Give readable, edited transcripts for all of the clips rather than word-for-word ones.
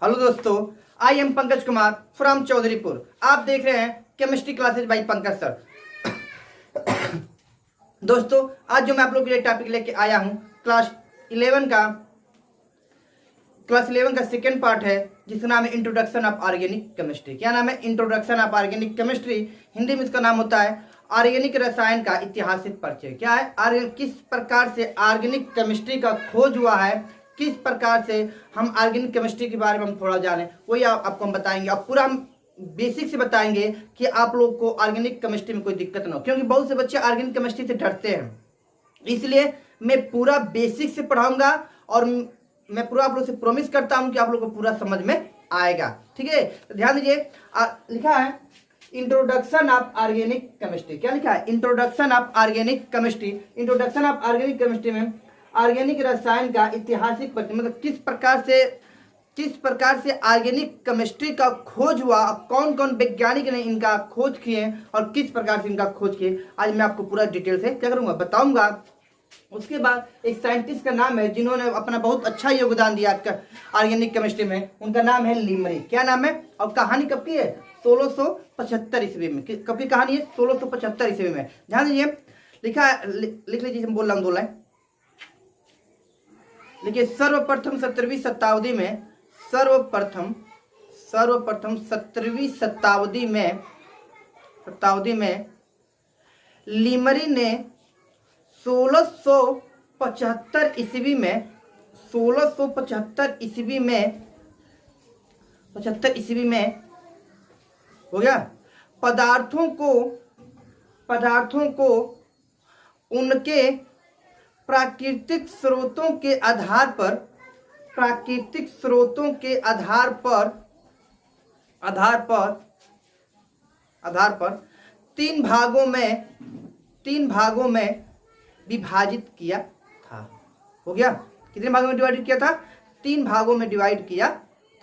Hello दोस्तों, I am Pankaj Kumar from Chaudharipur. आप देख रहे हैं chemistry classes by Pankaj sir. दोस्तों, आज जो मैं आप लोगों के लिए टॉपिक लेके आया हूं क्लास 11 का सेकेंड पार्ट है, जिसका नाम है इंट्रोडक्शन ऑफ ऑर्गेनिक केमिस्ट्री। क्या नाम है? Introduction of organic chemistry. Hindi में इसका नाम होता है ऑर्गेनिक रसायन का ऐतिहासिक परिचय। क्या है? किस प्रकार से ऑर्गेनिक केमिस्ट्री का खोज हुआ है, किस प्रकार से हम ऑर्गेनिक केमिस्ट्री के बारे में हम थोड़ा जानें, वही आपको हम बताएंगे। और पूरा हम बेसिक से बताएंगे कि आप लोग को ऑर्गेनिक केमिस्ट्री में कोई दिक्कत ना हो, क्योंकि बहुत से बच्चे ऑर्गेनिक केमिस्ट्री से डरते हैं। इसलिए मैं पूरा बेसिक से पढ़ाऊंगा और मैं पूरा आप लोग से प्रॉमिस करता हूं कि आप लोग को पूरा समझ में आएगा। ठीक है, तो ध्यान दीजिए। लिखा है इंट्रोडक्शन ऑफ ऑर्गेनिक केमिस्ट्री। क्या लिखा है? Introduction of organic chemistry. Introduction of organic chemistry में ऑर्गेनिक रसायन का ऐतिहासिक परिचय, मतलब किस प्रकार से ऑर्गेनिक केमिस्ट्री का खोज हुआ, कौन कौन वैज्ञानिक ने इनका खोज किए और किस प्रकार से इनका खोज किए, आज मैं आपको पूरा डिटेल से क्या करूंगा, बताऊंगा। उसके बाद एक साइंटिस्ट का नाम है जिन्होंने अपना बहुत अच्छा योगदान दिया ऑर्गेनिक केमिस्ट्री में, उनका नाम है लीमरी। क्या नाम है? और कहानी कब की है? 1675 ईस्वी में। कब की कहानी है? 1675 ईस्वी में। ध्यान दीजिए, लिखा है, लिख लीजिए, हम बोल रहा हूँ 2 लाइन देखिए। सर्वप्रथम 17वीं शताब्दी में लीमरी ने 1675 ईस्वी में 75 ईस्वी में हो गया, पदार्थों को उनके प्राकृतिक स्रोतों के आधार पर 3 भागों में विभाजित किया था। हो गया? कितने भागों में डिवाइड किया था? 3 भागों में डिवाइड किया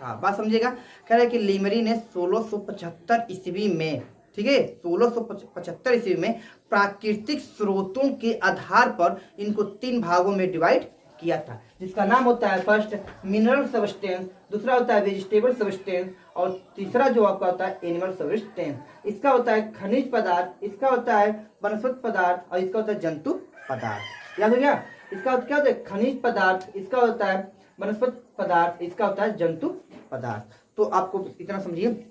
था। बात समझिएगा। कह रहे हैं कि लीमरी ने 1675 ईस्वी में, ठीक है, 1675 ईस्वी में प्राकृतिक स्रोतों के आधार पर इनको 3 भागों में डिवाइड किया था, जिसका नाम होता है फर्स्ट मिनरल सबस्टेंस, दूसरा होता है वेजिटेबल सबस्टेंस और तीसरा जो आपका होता है एनिमल सबस्टेंस। इसका होता है खनिज पदार्थ, इसका होता है वनस्पति पदार्थ और इसका होता है जंतु पदार्थ। याद हो गया? इसका क्या होता है? खनिज पदार्थ, इसका होता है वनस्पति पदार्थ, इसका होता है जंतु पदार्थ। तो आपको इतना समझिए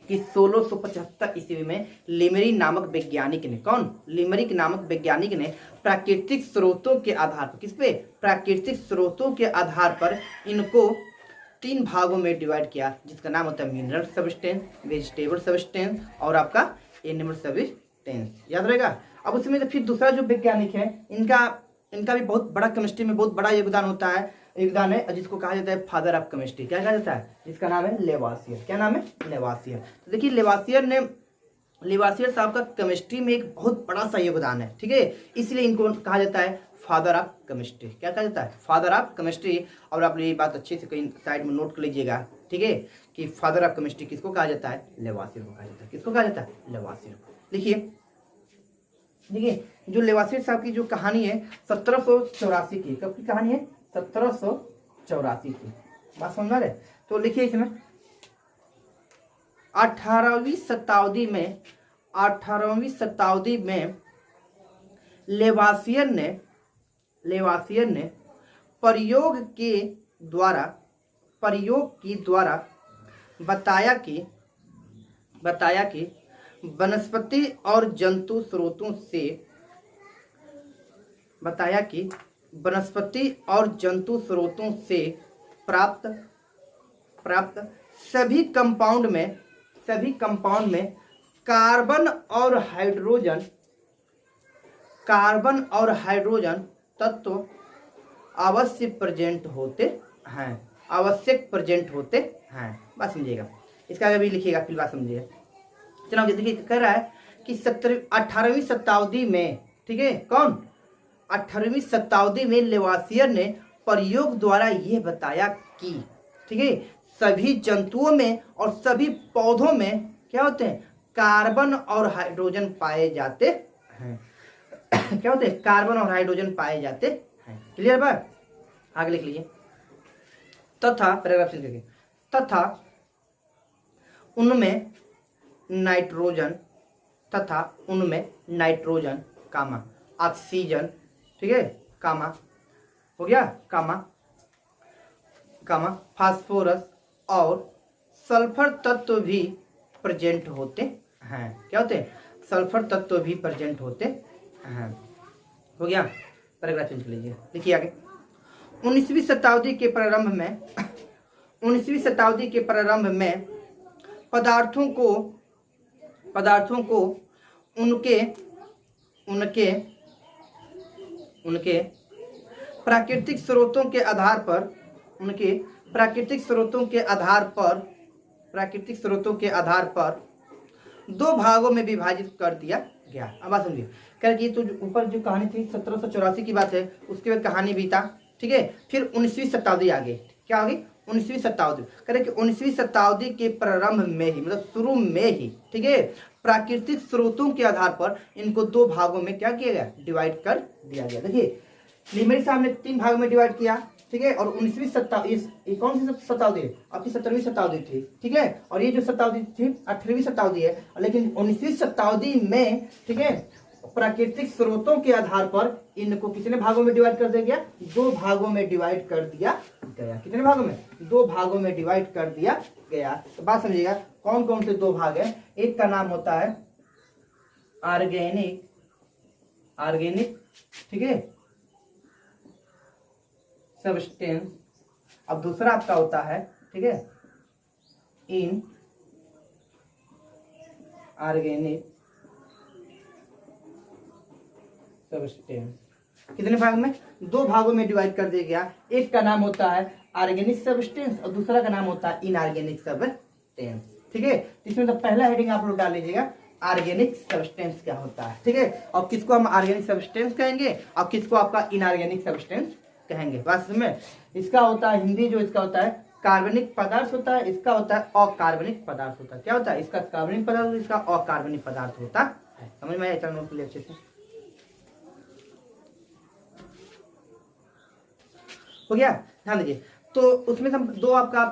कि 1675 ईस्वी में लीमरी नामक वैज्ञानिक ने, कौन? लीमरिक नामक वैज्ञानिक ने प्राकृतिक स्रोतों के आधार पर, किस पे? प्राकृतिक स्रोतों के आधार पर इनको 3 भागों में डिवाइड किया, जिसका नाम होता है मिनरल सबस्टेंस, वेजिटेबल सबस्टेंस और आपका एनिमल सबस्टेंस। याद रहेगा? अब उसमें तो फिर दूसरा जो वैज्ञानिक है, इनका भी बहुत बड़ा केमिस्ट्री में बहुत बड़ा योगदान है, जिसको कहा जाता है फादर ऑफ केमिस्ट्री। क्या कहा जाता है? जिसका नाम है लेवासियर। क्या नाम है? लेवासियर। तो देखिए, लेवासियर साहब का केमिस्ट्री में एक बहुत बड़ा सा योगदान है, ठीक है, इसलिए इनको कहा जाता है फादर ऑफ केमिस्ट्री। क्या कहा जाता है? Father of chemistry. और आप ये बात अच्छे से कहीं साइड में नोट कर लीजिएगा, ठीक है, कि फादर ऑफ केमिस्ट्री किसको कहा जाता है? लेवासियर को कहा जाता है। किसको कहा जाता है? लेवासियर को। लिखिए, जो लेवासियर साहब की जो कहानी है 1784 की। कब की कहानी है? 1784 की। बात समझ रहे? तो लिखिए इसमें 18वीं शताब्दी में लेवासियर ने प्रयोग के द्वारा बताया कि वनस्पति और जंतु स्रोतों से प्राप्त सभी कंपाउंड में कार्बन और हाइड्रोजन तत्व आवश्यक प्रेजेंट होते हैं। बात समझिएगा। इसका आगे भी लिखिएगा, फिर बात समझिएगा। चलो देखिए, कह रहा है कि 18वीं शताब्दी में, ठीक है, कौन? 18वीं शताब्दी में लेवासियर ने प्रयोग द्वारा यह बताया कि, ठीक है, सभी जंतुओं में और सभी पौधों में क्या होते हैं? कार्बन और हाइड्रोजन पाए जाते हैं। क्या होते हैं? कार्बन और हाइड्रोजन पाए जाते हैं। क्लियर बात? आगे लिख लीजिए। तथा पैराग्राफ चेंज करके तथा उनमें नाइट्रोजन कामा ऑक्सीजन, ठीक है, कामा हो गया, कामा फास्फोरस और सल्फर तत्व भी प्रेजेंट होते हैं। क्या होते हैं? सल्फर तत्व भी प्रेजेंट होते हैं। हो गया, पैराग्राफ चेंज कर लीजिए, लिखिए आगे। 19वीं शताब्दी के प्रारंभ में पदार्थों को उनके प्राकृतिक स्रोतों के आधार पर दो भागों में विभाजित कर दिया गया। अब बात समझिए, कह कि तो ऊपर जो कहानी थी 1784 की बात है, उसके बाद कहानी बीता, ठीक है, फिर 19वीं शताब्दी आ गई। क्या आ गई? 19वीं शताब्दी। कह रहे कि 19वीं शताब्दी के प्रारंभ में ही, मतलब शुरू में ही, ठीक है, प्राकृतिक स्रोतों के आधार पर इनको दो भागों में क्या किया गया? डिवाइड कर दिया गया। देखिए, लिमरी साहब ने 3 भागों में डिवाइड किया, ठीक है, और 19वीं शताब्दी, कौन सी शताब्दी? आपकी 17वीं शताब्दी थी, ठीक है, और ये जो शताब्दी थी 18वीं शताब्दी है, लेकिन 19वीं शताब्दी में, ठीक है, प्राकृतिक स्रोतों के आधार पर इनको कितने भागों में डिवाइड कर दिया गया? 2 भागों में डिवाइड कर दिया गया। कितने भागों में? 2 भागों में डिवाइड कर दिया गया। तो बात समझिएगा, कौन कौन से 2 भाग है? एक का नाम होता है ऑर्गेनिक, ठीक है, सब्सटेंस। अब दूसरा आपका होता है, ठीक है, इन ऑर्गेनिक सब्सटेंस। कितने भाग में? 2 भागों में डिवाइड कर दिया गया। एक का नाम होता है ऑर्गेनिक सब्सटेंस और दूसरा का नाम होता है इनऑर्गेनिक सब्सटेंस, ठीक है। इसमें तो पहला हेडिंग आप लोग डाल लीजिएगा, ऑर्गेनिक सब्सटेंस क्या होता है, ठीक है, और किसको हम ऑर्गेनिक सब्सटेंस कहेंगे और किसको आपका इनऑर्गेनिक सब्सटेंस कहेंगे। बात में इसका होता है हिंदी, जो इसका होता है कार्बनिक पदार्थ होता है, इसका होता है अकार्बनिक पदार्थ होता है। क्या होता है? इसका कार्बनिक पदार्थ, इसका अकार्बनिक पदार्थ होता है। समझ में आया? नोट अच्छे से हो गया। ध्यान दीजिए, तो उसमें हम 2 आपका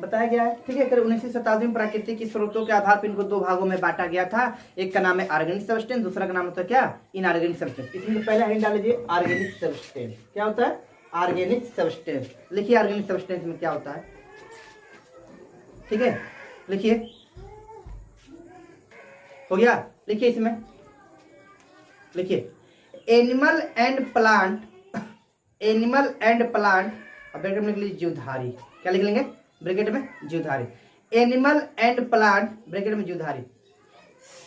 बताया गया है, ठीक है। 19वीं शताब्दी में प्राकृतिक स्रोतों के आधार पर इनको 2 भागों में बांटा गया था। एक का नाम है ऑर्गेनिक सब्सटेंस, दूसरा का नाम होता है क्या? Inorganic substance. इसमें पहला हेडिंग डाल लीजिए, ऑर्गेनिक सब्सटेंस। क्या होता है? Organic substance. लिखिए ऑर्गेनिक सब्सटेंस में क्या होता है, ठीक है, लिखिए। हो गया, लिखिए इसमें, लिखिए एनिमल एंड प्लांट, ब्रैकेट में लिख लीजिए जीवधारी। क्या लिख लेंगे? ब्रैकेट में जीवधारी। एनिमल एंड प्लांट, ब्रैकेट में जीवधारी,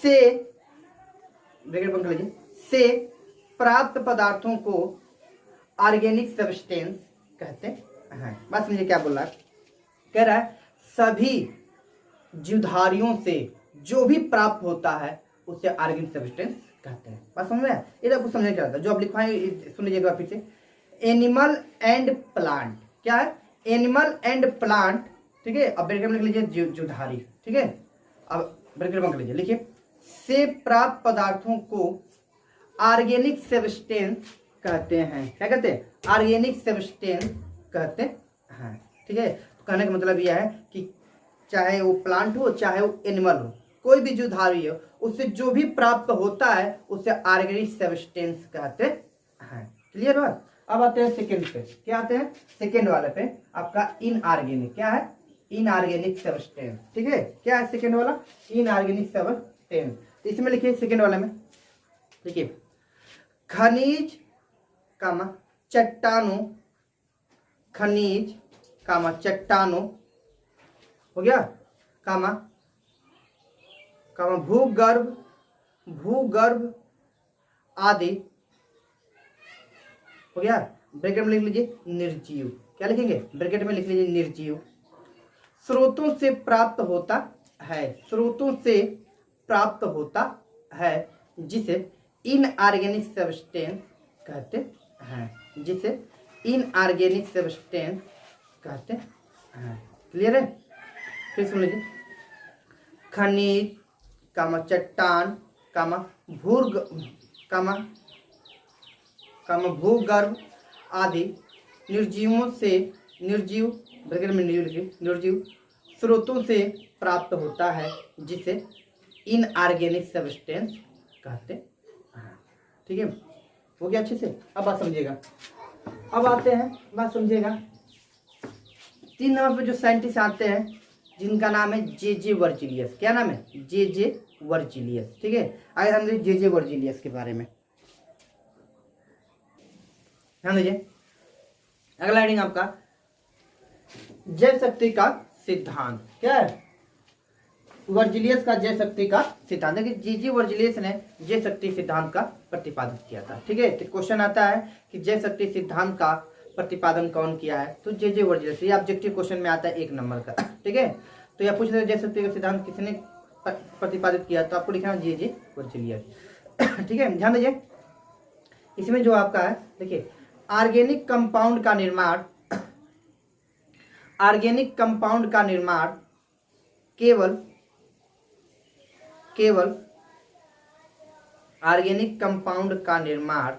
से, ब्रैकेट बंद कर लीजिए, से प्राप्त पदार्थों को ऑर्गेनिक सब्सटेंस कहते हैं। बात समझिए क्या बोल रहा है? कह रहा है सभी जीवधारियों से जो भी प्राप्त होता है उसे ऑर्गेनिक सब्सटेंस कहते हैं। बात समझ में आया? ये आपको समझने क्या होता है, जो आप लिखवाएं सुन लीजिएगा फिर से। एनिमल एंड प्लांट, क्या है? एनिमल एंड प्लांट, ठीक है। अब ब्रैकेट में लिख लीजिए जीवधारी, ठीक है। अब ब्रैकेट में लिख लीजिए, लिखिए से प्राप्त पदार्थों को ऑर्गेनिक सब्सटेंस कहते हैं। क्या कहते हैं? ऑर्गेनिक सब्सटेंस कहते हैं, ठीक है। तो कहने का मतलब यह है कि चाहे वो प्लांट हो चाहे वो एनिमल हो, कोई भी जीवधारी हो, उससे जो भी प्राप्त होता है उसे ऑर्गेनिक सब्सटेंस कहते हैं। क्लियर हुआ? अब आते हैं सेकेंड पे। क्या आते हैं? सेकेंड वाले पे आपका इनऑर्गेनिक। क्या है? इनऑर्गेनिक सब्सटेंस, ठीक है। क्या है सेकेंड वाला? Inorganic substance. तो इसमें लिखिए सेकेंड वाले में, लिखिए खनिज कामा चट्टानों, खनिज कामा चट्टानों, हो गया, कामा भूगर्भ आदि, हो गया। ब्रैकेट में लिख लीजिए निर्जीव। क्या लिखेंगे? ब्रैकेट में लिख लीजिए निर्जीव स्रोतों से प्राप्त होता है, जिसे इनऑर्गेनिक सब्सटेंस कहते हैं, क्लियर है? फिर सुन लीजिए खनिज कामा चट्टान कामा भूगर्भ आदि निर्जीव ब्रैकेट में निर्जीव स्रोतों से प्राप्त होता है, जिसे इनऑर्गेनिक सब्सटेंस कहते हैं। ठीक है, हो गया अच्छे से। अब बात समझिएगा, अब आते हैं, बात समझिएगा। 3 नंबर पे जो साइंटिस्ट आते हैं जिनका नाम है जे वर्जिलियस। क्या नाम है? जे वर्जिलियस। ठीक है, आगे ध्यान दीजिए जे वर्जिलियस के बारे में, ध्यान दीजिए। अगला हेडिंग आपका जय शक्ति का सिद्धांत। क्या है? वर्जिलियस का जय शक्ति का सिद्धांत। देखिए जे वर्जिलियस ने जय शक्ति सिद्धांत का प्रतिपादन किया था। ठीक है, तो क्वेश्चन आता है कि जय शक्ति सिद्धांत का प्रतिपादन कौन किया है? तो जे वर्जिलियस। ये ऑब्जेक्टिव क्वेश्चन में आता है 1 नंबर का। ठीक है, तो यह पूछ रहे जय शक्ति का सिद्धांत किसने प्रतिपादित किया, तो आपको लिखना है जे वर्जिलियस। ठीक है, ध्यान दीजिए। इसमें जो आपका है, देखिए, ऑर्गेनिक कंपाउंड का निर्माण, ऑर्गेनिक कंपाउंड का निर्माण केवल ऑर्गेनिक कंपाउंड का निर्माण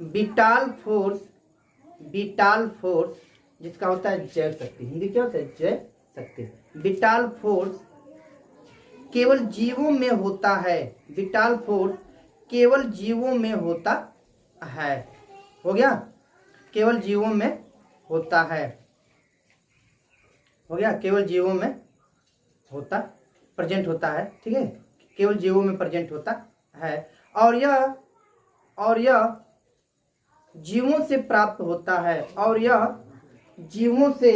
विटाल फोर्स जिसका होता है जैव शक्ति। हिंदी क्या होता है? जैव शक्ति। विटाल फोर्स केवल जीवों में होता है। विटाल फोर्स केवल जीवों में होता है। हो गया? केवल जीवों में होता है। हो गया? केवल जीवों में होता, प्रेजेंट होता है। ठीक है, केवल जीवों में प्रेजेंट होता है, और यह जीवों से प्राप्त होता है, और यह जीवों से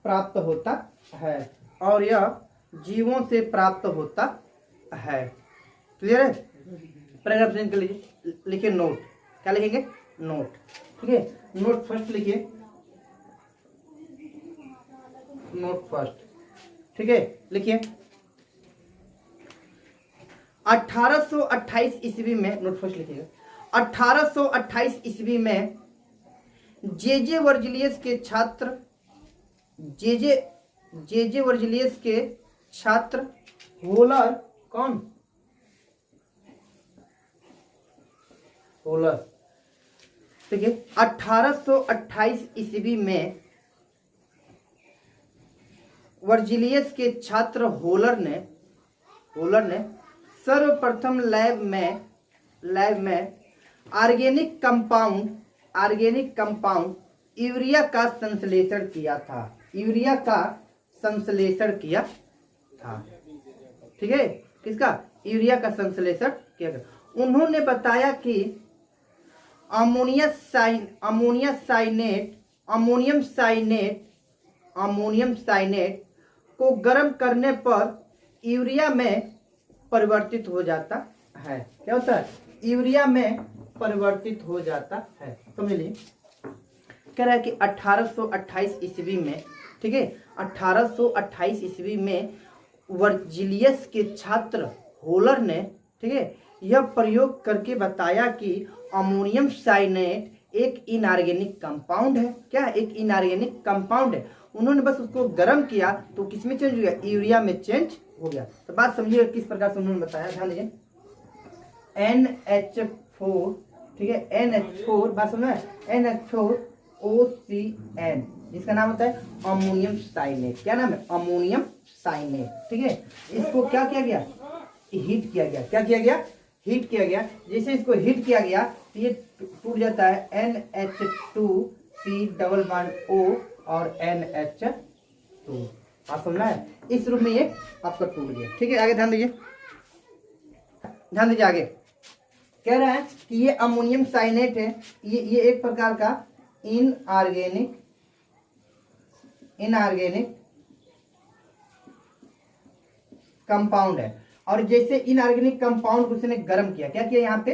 प्राप्त होता है, और यह जीवों से प्राप्त होता है। क्लियर है? पैराग्राफ चेंज कर लीजिए, लिखिए नोट। क्या लिखेंगे? नोट। ठीक है, नोट फर्स्ट लिखिए, नोट फर्स्ट। ठीक है, लिखिए 1828 ईस्वी में, नोट फर्स्ट लिखिएगा, 1828 ईस्वी में जे वर्जिलियस के छात्र, जे वर्जिलियस के छात्र होलर, कौन? होलर। देखिए 1828 ईस्वी में वर्जिलियस के छात्र होलर ने सर्वप्रथम लैब में ऑर्गेनिक कंपाउंड यूरिया का संश्लेषण किया था। यूरिया का संश्लेषण किया था। ठीक है, किसका? यूरिया का संश्लेषण किया था। उन्होंने बताया कि अमोनियम साइनेट को गर्म करने पर यूरिया में परिवर्तित हो जाता है। क्या होता है? यूरिया में परिवर्तित हो जाता है। समझ लीजिए, कह रहा है कि 1828 ईस्वी में, ठीक है, 1828 ईस्वी में वर्जिलियस के छात्र होलर ने, ठीक है, यह प्रयोग करके बताया कि अमोनियम साइनेट एक इनऑर्गेनिक कंपाउंड है। क्या? एक इनऑर्गेनिक कंपाउंड है। उन्होंने बस उसको गर्म किया तो किसमें चेंज हो गया? यूरिया में चेंज हो गया। तो बात समझिए किस प्रकार से उन्होंने बताया। ध्यान दीजिए, NH4, ठीक है, NH4, बात समझ में, NH4OCN, जिसका नाम होता है अमोनियम साइनेट। क्या नाम है? Ammonium cyanate. ठीक है, इसको क्या किया गया? हीट किया गया। क्या किया गया? हीट किया गया। जैसे इसको हीट किया गया तो ये टूट जाता है NH2C डबल बॉन्ड O और NH2। आप समझना है, इस रूप में ये आपका टूट गया। ठीक है, आगे ध्यान दीजिए, ध्यान दीजिए। आगे कह रहा है कि ये अमोनियम साइनेट है, ये एक प्रकार का इनऑर्गेनिक कंपाउंड है। और जैसे इनऑर्गेनिक कंपाउंड को उसने गर्म किया, क्या किया? यहाँ पे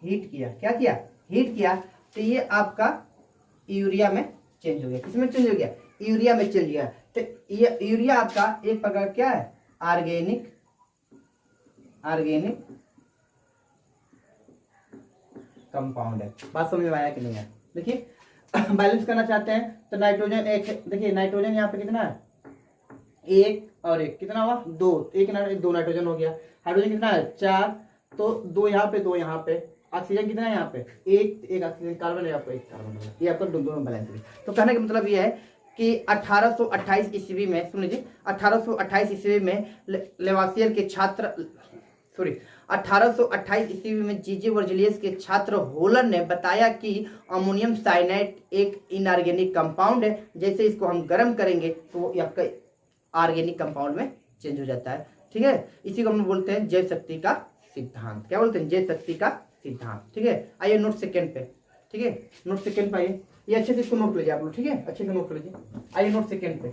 हीट किया। क्या किया? हीट किया, तो ये आपका यूरिया में चेंज हो गया। किसमें चेंज हो गया? यूरिया में चेंज हो गया। तो ये यूरिया आपका एक प्रकार क्या है? ऑर्गेनिक कंपाउंड है। बात समझ में आया कि नहीं है? देखिए बैलेंस करना चाहते हैं तो नाइट्रोजन एक, देखिए नाइट्रोजन यहाँ पे कितना है? 1 और 1 कितना हुआ? 2। 2 नाइट्रोजन हो गया। हाइड्रोजन कितना है? 4, तो 2 यहाँ पे, 2 यहाँ पे। ऑक्सीजन कितना है यहाँ पे? 1 ऑक्सीजन, कार्बन है आपका 1 कार्बन। ये आपका दोनों बैलेंस है। तो कहने का मतलब ये है कि 1828 ईस्वी में, सुन लीजिए, 1828 ईस्वी में लेवासियर के छात्र, सॉरी, 1828 ईस्वी में जीजे वर्जिलियस के छात्र होलन ने बताया कि अमोनियम साइनाइड एक इनऑर्गेनिक कंपाउंड है, जैसे इसको हम गर्म करेंगे तो ये आपका ऑर्गेनिक कंपाउंड में चेंज हो जाता है। ठीक है, इसी को हम बोलते हैं जैव शक्ति का सिद्धांत। क्या बोलते हैं? जैव शक्ति का सिद्धांत। ठीक है, आइए नोट सेकेंड पे। ठीक है, नोट सेकेंड पे आइए, ये अच्छे से इसको नोट लीजिए आप लोग। ठीक है, अच्छे से नोट लीजिए। आइए नोट सेकेंड पे,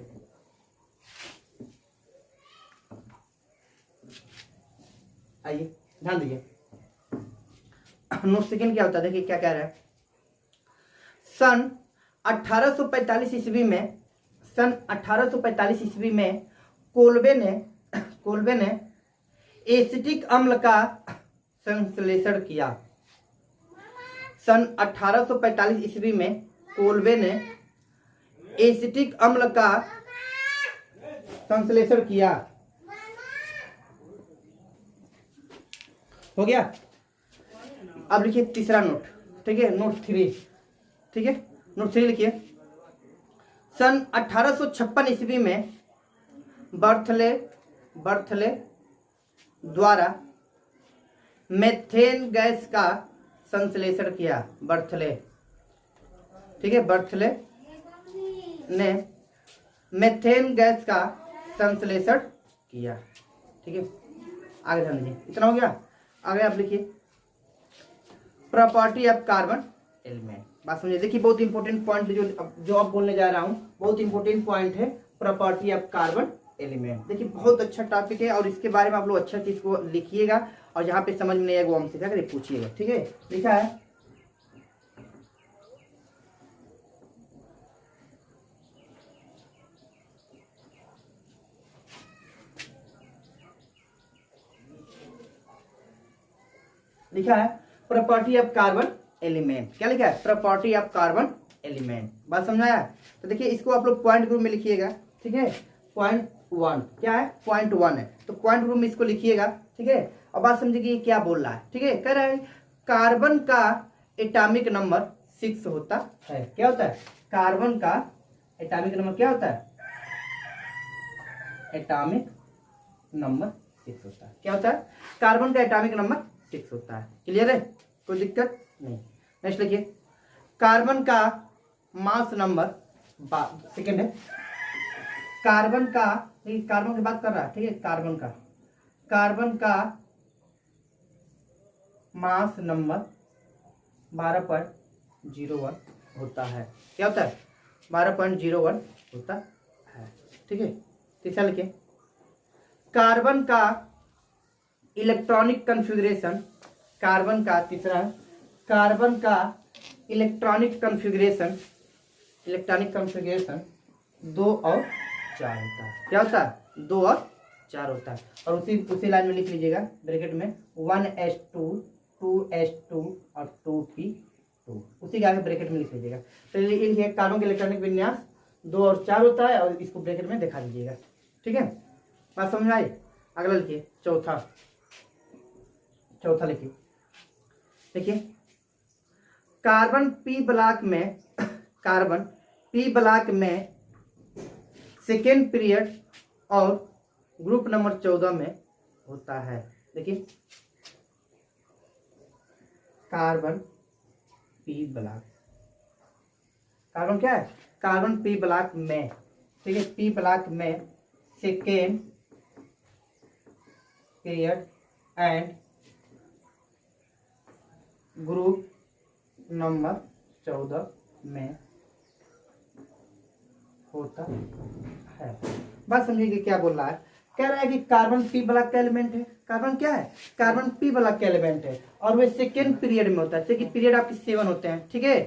आइए ध्यान दीजिए। नोट सेकेंड क्या होता है, देखिए क्या कह रहा है। सन 1845 ईस्वी में, सन 1845 ईस्वी में कोल्बे ने एसिटिक अम्ल का संश्लेषण किया। सन 1845 ईस्वी में कोल्बे ने एसिटिक अम्ल का संश्लेषण किया। हो गया। अब लिखिए तीसरा नोट। ठीक है, नोट 3। ठीक है, नोट 3 लिखिए। सन 1856 ईस्वी में बर्थले द्वारा मेथेन गैस का संश्लेषण किया। बर्थले, ठीक है, बर्थले ने मेथेन गैस का संश्लेषण किया। ठीक है, आगे ध्यान दीजिए। इतना हो गया। आगे आप लिखिए प्रॉपर्टी ऑफ कार्बन एलिमेंट। बात समझिए, देखिए बहुत इंपॉर्टेंट पॉइंट जो आप बोलने जा रहा हूं, बहुत इंपॉर्टेंट पॉइंट है प्रॉपर्टी ऑफ कार्बन एलिमेंट। देखिए बहुत अच्छा टॉपिक है और इसके बारे में आप लोग अच्छा से इसको लिखिएगा और जहाँ पे समझ में नहीं आएगा वो हमसे क्या करिए, पूछिएगा। ठीक है, लिखा है प्रॉपर्टी ऑफ कार्बन एलिमेंट। क्या लिखा है? Property of carbon element. बात समझाया? तो देखिए इसको आप लोग पॉइंट ग्रुप में लिखिएगा। ठीक है, पॉइंट 1 क्या है? पॉइंट 1 है, तो पॉइंट ग्रुप में इसको लिखिएगा। ठीक है, अब बात समझिए कि ये क्या बोल रहा है। ठीक है, कह रहा है कार्बन का एटॉमिक नंबर 6 होता है। क्या होता है? कार्बन का एटॉमिक नंबर क्या होता है? एटॉमिक नंबर 6 होता है। क्या होता है? कार्बन का एटॉमिक नंबर 6 होता है। क्लियर है? कोई दिक्कत नहीं। नेक्स्ट लिखिए कार्बन का मास नंबर, सेकेंड है कार्बन का, कार्बन की बात कर रहा है। ठीक है, कार्बन का मास नंबर 12.01 होता है। क्या होता है? 12.01 होता है। ठीक है, तीसरा लिखिए कार्बन का इलेक्ट्रॉनिक कॉन्फ़िगरेशन, कार्बन का तीसरा है कार्बन का इलेक्ट्रॉनिक कॉन्फ़िगरेशन 2 और 4 होता है। क्या होता है? 2 और 4 होता है। और उसी लाइन में लिख लीजिएगा ब्रैकेट में 1s2 2s2 और 2p2, उसी के आगे ब्रैकेट में लिख लीजिएगा। तो ये कार्बन का इलेक्ट्रॉनिक विन्यास 2 और 4 होता है और इसको ब्रैकेट में दिखा दीजिएगा। ठीक है, बात समझ आई? अगला लिखिए चौथा लिखिए। देखिए कार्बन पी ब्लॉक में सेकेंड पीरियड और ग्रुप नंबर 14 में होता है। देखिए कार्बन पी ब्लॉक, कार्बन क्या है? कार्बन पी ब्लॉक में, ठीक है, पी ब्लॉक में second period and group number 14 में होता है। बात समझिए क्या बोल रहा है। कह रहा है कि कार्बन पी ब्लॉक का एलिमेंट है। कार्बन क्या है? कार्बन पी ब्लॉक का एलिमेंट है और वह सेकेंड पीरियड में होता है। सेकेंड पीरियड आपके 7 होते हैं। ठीक है,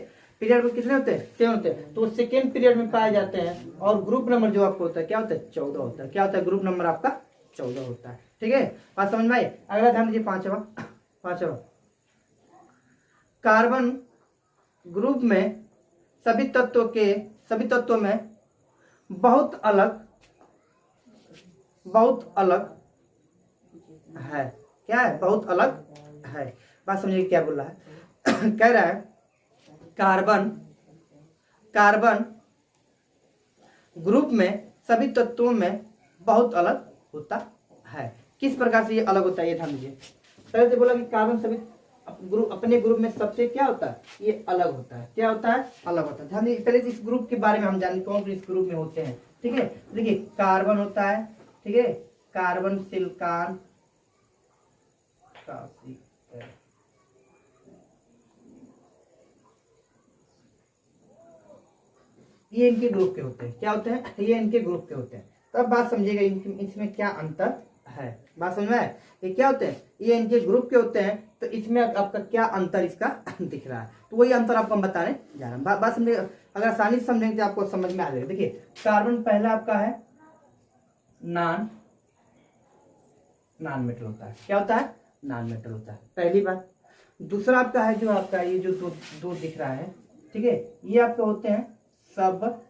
पीरियड में कितने होते हैं? 7 होते हैं। तो सेकेंड पीरियड में पाए जाते हैं और ग्रुप नंबर जो आपको होता है क्या होता है? 14 होता है। क्या होता है? ग्रुप नंबर आपका 14 होता है। ठीक है, बात समझ में आई? अगला ध्यान दीजिए पांचवा कार्बन ग्रुप में सभी तत्वों में बहुत अलग है। क्या है? बहुत अलग है। बात समझिए क्या बोल रहा है। कह रहा है कार्बन ग्रुप में सभी तत्वों में बहुत अलग होता है। किस प्रकार से ये अलग होता है ये ध्यान दीजिए। पहले से बोला कि कार्बन सभी ग्रुप अपने ग्रुप में सबसे क्या होता है, ये अलग होता है। क्या होता है, अलग होता है। ध्यान दीजिए, पहले इस ग्रुप के बारे में हम जानें कौन इस ग्रुप में होते हैं। ठीक है, देखिए कार्बन होता है, ठीक है, कार्बन, सिलिकॉन, ये इनके ग्रुप के होते हैं। क्या होते हैं, ये इनके ग्रुप के होते हैं। तो अब बात समझिएगा इसमें क्या अंतर है। बात समझ में आए, ये क्या होते हैं, ये इनके ग्रुप के होते हैं। तो इसमें आपका क्या अंतर इसका दिख रहा है, तो वही अंतर आपको हम बताने जा रहे हैं। बात समझिएगा, अगर आसानी से समझेंगे तो आपको समझ में आ जाएगा। देखिए कार्बन पहला आपका है नॉन मेटल होता है। क्या होता है, नॉन मेटल होता है, पहली बात। दूसरा आपका है जो आपका ये जो दो दिख रहा है, ठीक है, ये आपके होते हैं सब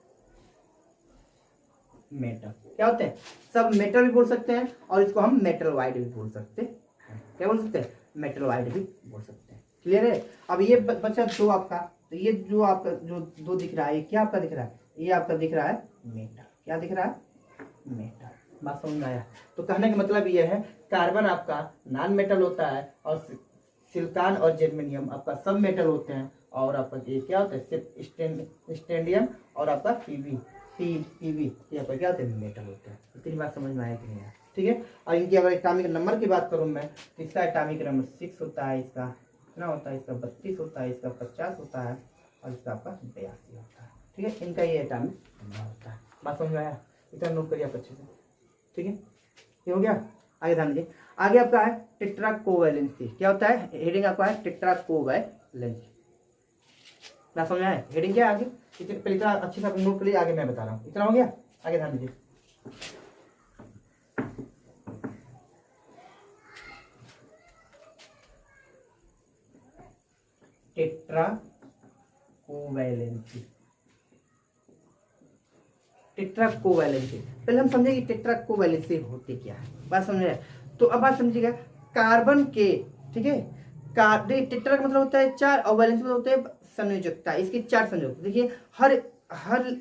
मेटल। क्या होते हैं, सब मेटल भी बोल सकते हैं, और इसको हम मेटल वाइड भी बोल सकते हैं। क्या बोल सकते हैं, मेटल वाइड भी बोल सकते हैं। क्लियर है। अब ये बचा दो आपका, तो ये जो आपका जो दो दिख रहा है, ये क्या आपका दिख रहा है, ये आपका दिख रहा है मेटल। क्या दिख रहा है, मेटल। बात समझ में आया। तो कहने का मतलब ये है, कार्बन आपका नॉन मेटल होता है, और सिलिकॉन और जर्मेनियम आपका सब मेटल होते हैं, और आपका ये क्या होता है, सिर्फ स्टेंडियम और आपका पीवी ये आपका क्या होते हैं, मेटल होते हैं। इतनी बात समझ में आया कि नहीं आया, ठीक है। और इनकी अगर एटॉमिक नंबर की बात करूं मैं, तो इसका एटॉमिक नंबर 6 होता है, इसका कितना होता है, इसका 32 होता है, इसका 50 होता है, और इसका आपका 82 होता है। ठीक है, इनका ये एटॉमिक नंबर होता है। बात समझ में आया, इतना नोट करिए आप अच्छे से। ठीक है, ये हो गया। आगे ध्यान दीजिए, आगे आपका है टेट्रा कोवैलेंसी। क्या होता है, हेडिंग आपका है टेट्रा कोवैलेंसी। ना समझ में आया, हेडिंग क्या है आगे, पहले इतना अच्छे से नोट कर लिए, आगे मैं बता रहा हूँ। इतना हो गया, आगे ध्यान दीजिए। Tetra covalency, tetra covalency. पहले हम समझेंगे टेट्रा कोवैलेंसी होती क्या है। बात समझ रहे, तो अब बात समझिएगा, कार्बन के, ठीक है, टेट्रा का मतलब होता है चार, और वैलेंसी मतलब होता है संयोजकता। इसकी चार संयोजक। देखिए हर हर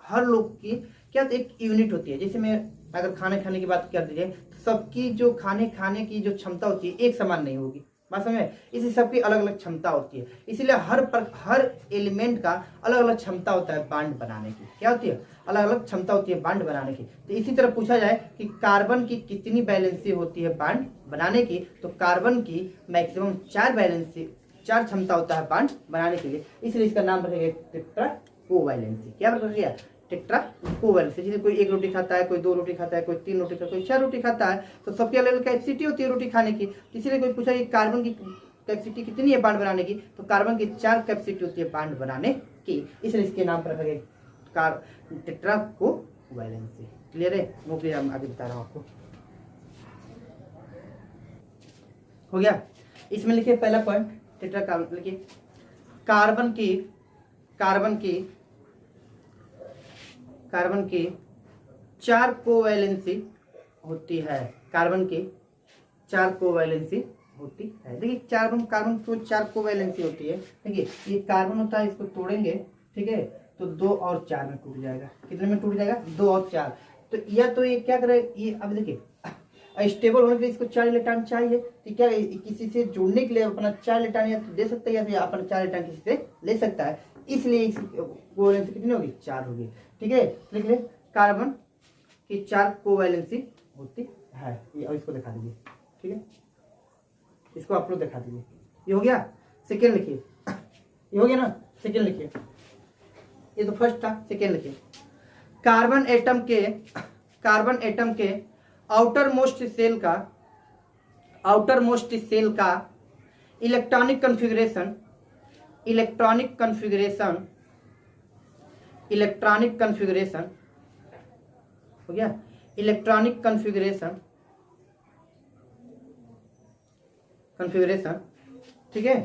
हर लोग की क्या एक यूनिट होती है। जैसे मैं अगर खाने खाने की बात कर दीजिए, तो सबकी जो खाने की जो क्षमता होती है एक समान नहीं होगी। बात समझे, इसी सबकी अलग अलग क्षमता होती है। इसीलिए हर एलिमेंट का अलग अलग क्षमता होता है बांड बनाने की। क्या होती है, अलग अलग क्षमता होती है बांड बनाने की। तो इसी तरह पूछा जाए कि कार्बन की कितनी वैलेंसी होती है बांड बनाने की, तो कार्बन की मैक्सिमम 4 वैलेंसी, 4 क्षमता होता है बांड बनाने के लिए। इसलिए इसका नाम रखेगा टेट्रा कोवैलेंसी। क्या रखेगा, टेट्रा कोवैलेंसी। जैसे कोई 1 रोटी खाता है, कोई 2 रोटी खाता है, कोई 3 रोटी खाता है, कोई 4 रोटी खाता है, तो सबकी अलग अलग कैपेसिटी होती है रोटी खाने की। इसीलिए कोई पूछा कि कार्बन की कैपेसिटी कितनी है बांड बनाने की, तो कार्बन की 4 कैपेसिटी होती है बांड बनाने की। इसलिए इसके नाम पर रखा गया टेट्रा कोवैलेंसी। क्लियर है, नोट हम आगे बता रहा हूँ आपको। हो गया। इसमें लिखिए पहला पॉइंट, टेट्रा कार्बन लिखिए, कार्बन की 4 कोवैलेंसी होती है। कार्बन की 4 कोवैलेंसी होती है। देखिए कार्बन को 4 कोवैलेंसी होती है। देखिए ये कार्बन होता है, इसको तोड़ेंगे, ठीक है, तो 2 और 4 में टूट जाएगा। कितने में टूट जाएगा, 2 और 4। तो या तो ये क्या करे, ये अब देखिए स्टेबल होने के लिए इसको 4 इलेक्ट्रॉन चाहिए। तो क्या किसी से जोड़ने के लिए अपना 4 इलेक्ट्रॉन या तो दे सकता है, या फिर अपना 4 इलेक्ट्रॉन किसी से ले सकता है। इसलिए इस कोवैलेंसी कितनी होगी, 4 होगी। ठीक है, लिख ले कार्बन की 4 कोवैलेंसी होती है। ये और इसको दिखा दीजिए, ठीक है, इसको आप लोग दिखा दीजिए। ये हो गया। सेकेंड लिखिए, ये हो गया ना, सेकेंड लिखिए। ये तो फर्स्ट था, सेकेंड लिखिए। कार्बन एटम के आउटर मोस्ट सेल का इलेक्ट्रॉनिक कन्फिग्रेशन हो गया। इलेक्ट्रॉनिक कन्फिग्रेशन, ठीक है,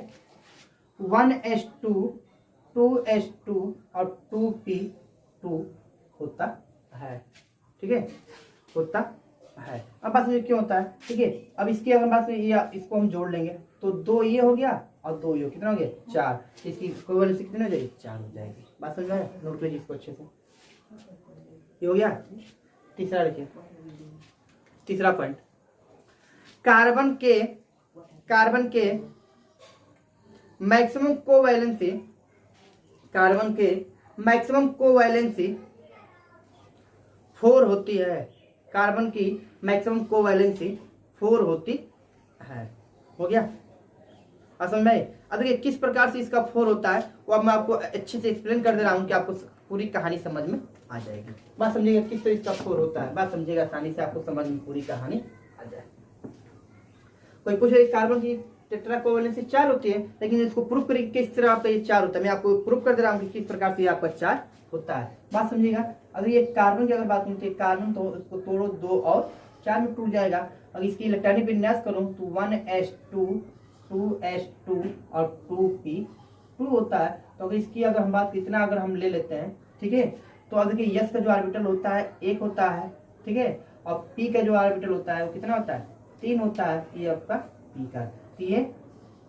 1s2 2s2 और 2p2 होता है। ठीक है, होता है। अब बात समझिए क्यों होता है। ठीक है, अब इसकी अगर बात करें, इसको हम जोड़ लेंगे तो 2 ये हो गया और 2 ये, कितना हो गया, 4। इसकी कोवैलेंसी कितनी हो जाएगी, 4 हो जाएगी। बात समझ में आया, नोट लीजिए इसको अच्छे से। ये हो गया। तीसरा लिखिए, तीसरा पॉइंट, कार्बन के मैक्सिमम कोवैलेंसी, कार्बन के मैक्सिमम कोवैलेंसी 4 होती है। कार्बन की मैक्सिमम कोवैलेंसी 4 होती है। हो गया समझ में? अब देखिए किस प्रकार से इसका 4 होता है वो अब मैं आपको अच्छे से एक्सप्लेन कर दे रहा हूँ कि आपको पूरी कहानी समझ में आ जाएगी। बात समझिएगा किस तरह इसका 4 होता है, बात समझिएगा आसानी से, आपको समझ में पूरी कहानी आ जाए। कोई पूछे कार्बन की टेट्रा कोवैलेंसी 4 होती है, लेकिन इसको प्रूफ करें किस तरह आपका ये 4 होता है। मैं आपको प्रूफ कर दे रहा हूँ कि किस प्रकार से आपका 4 होता है। बात समझिएगा। अगर ये कार्बन की अगर बात करूँ तो कार्बन तो इसको तोड़ो 2 और 4 में टूट जाएगा। अगर इसकी इलेक्ट्रॉनिक विन्यास करूँ तो 1s2 2s2 और 2p2 होता है। तो अगर इसकी अगर हम बात इतना अगर हम ले लेते हैं, ठीक है, तो अगर देखिए यस का जो ऑर्बिटल होता है 1 होता है, ठीक है, और पी का जो ऑर्बिटल होता है वो कितना होता है 3 होता है। ये आपका पी का, तो ये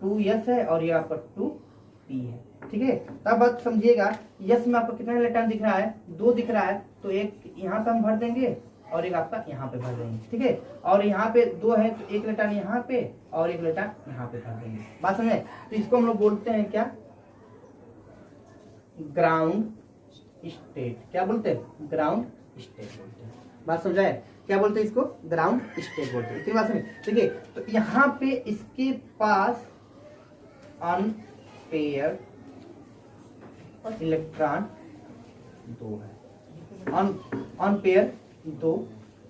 2s है और ये आपका 2p है, ठीक है। तब बात समझिएगा, यस में आपको कितना इलेक्ट्रॉन दिख रहा है 2 दिख रहा है, तो एक यहाँ पे हम भर देंगे और एक आपका यहाँ पे भर देंगे, ठीक है। और यहाँ पे 2 है तो एक इलेक्ट्रॉन यहाँ पे और एक इलेक्ट्रॉन यहाँ पे भर देंगे। बात समझे? तो इसको हम लोग बोलते हैं क्या, ग्राउंड स्टेट। क्या बोलते हैं? ग्राउंड स्टेट बोलते हैं। बात समझाए? क्या बोलते हैं इसको? ग्राउंड स्टेट बोलते हैं। इतनी बात समझे? देखिए तो यहाँ पे इसके पास अनपेयर इलेक्ट्रॉन 2 है। अनपेयर 2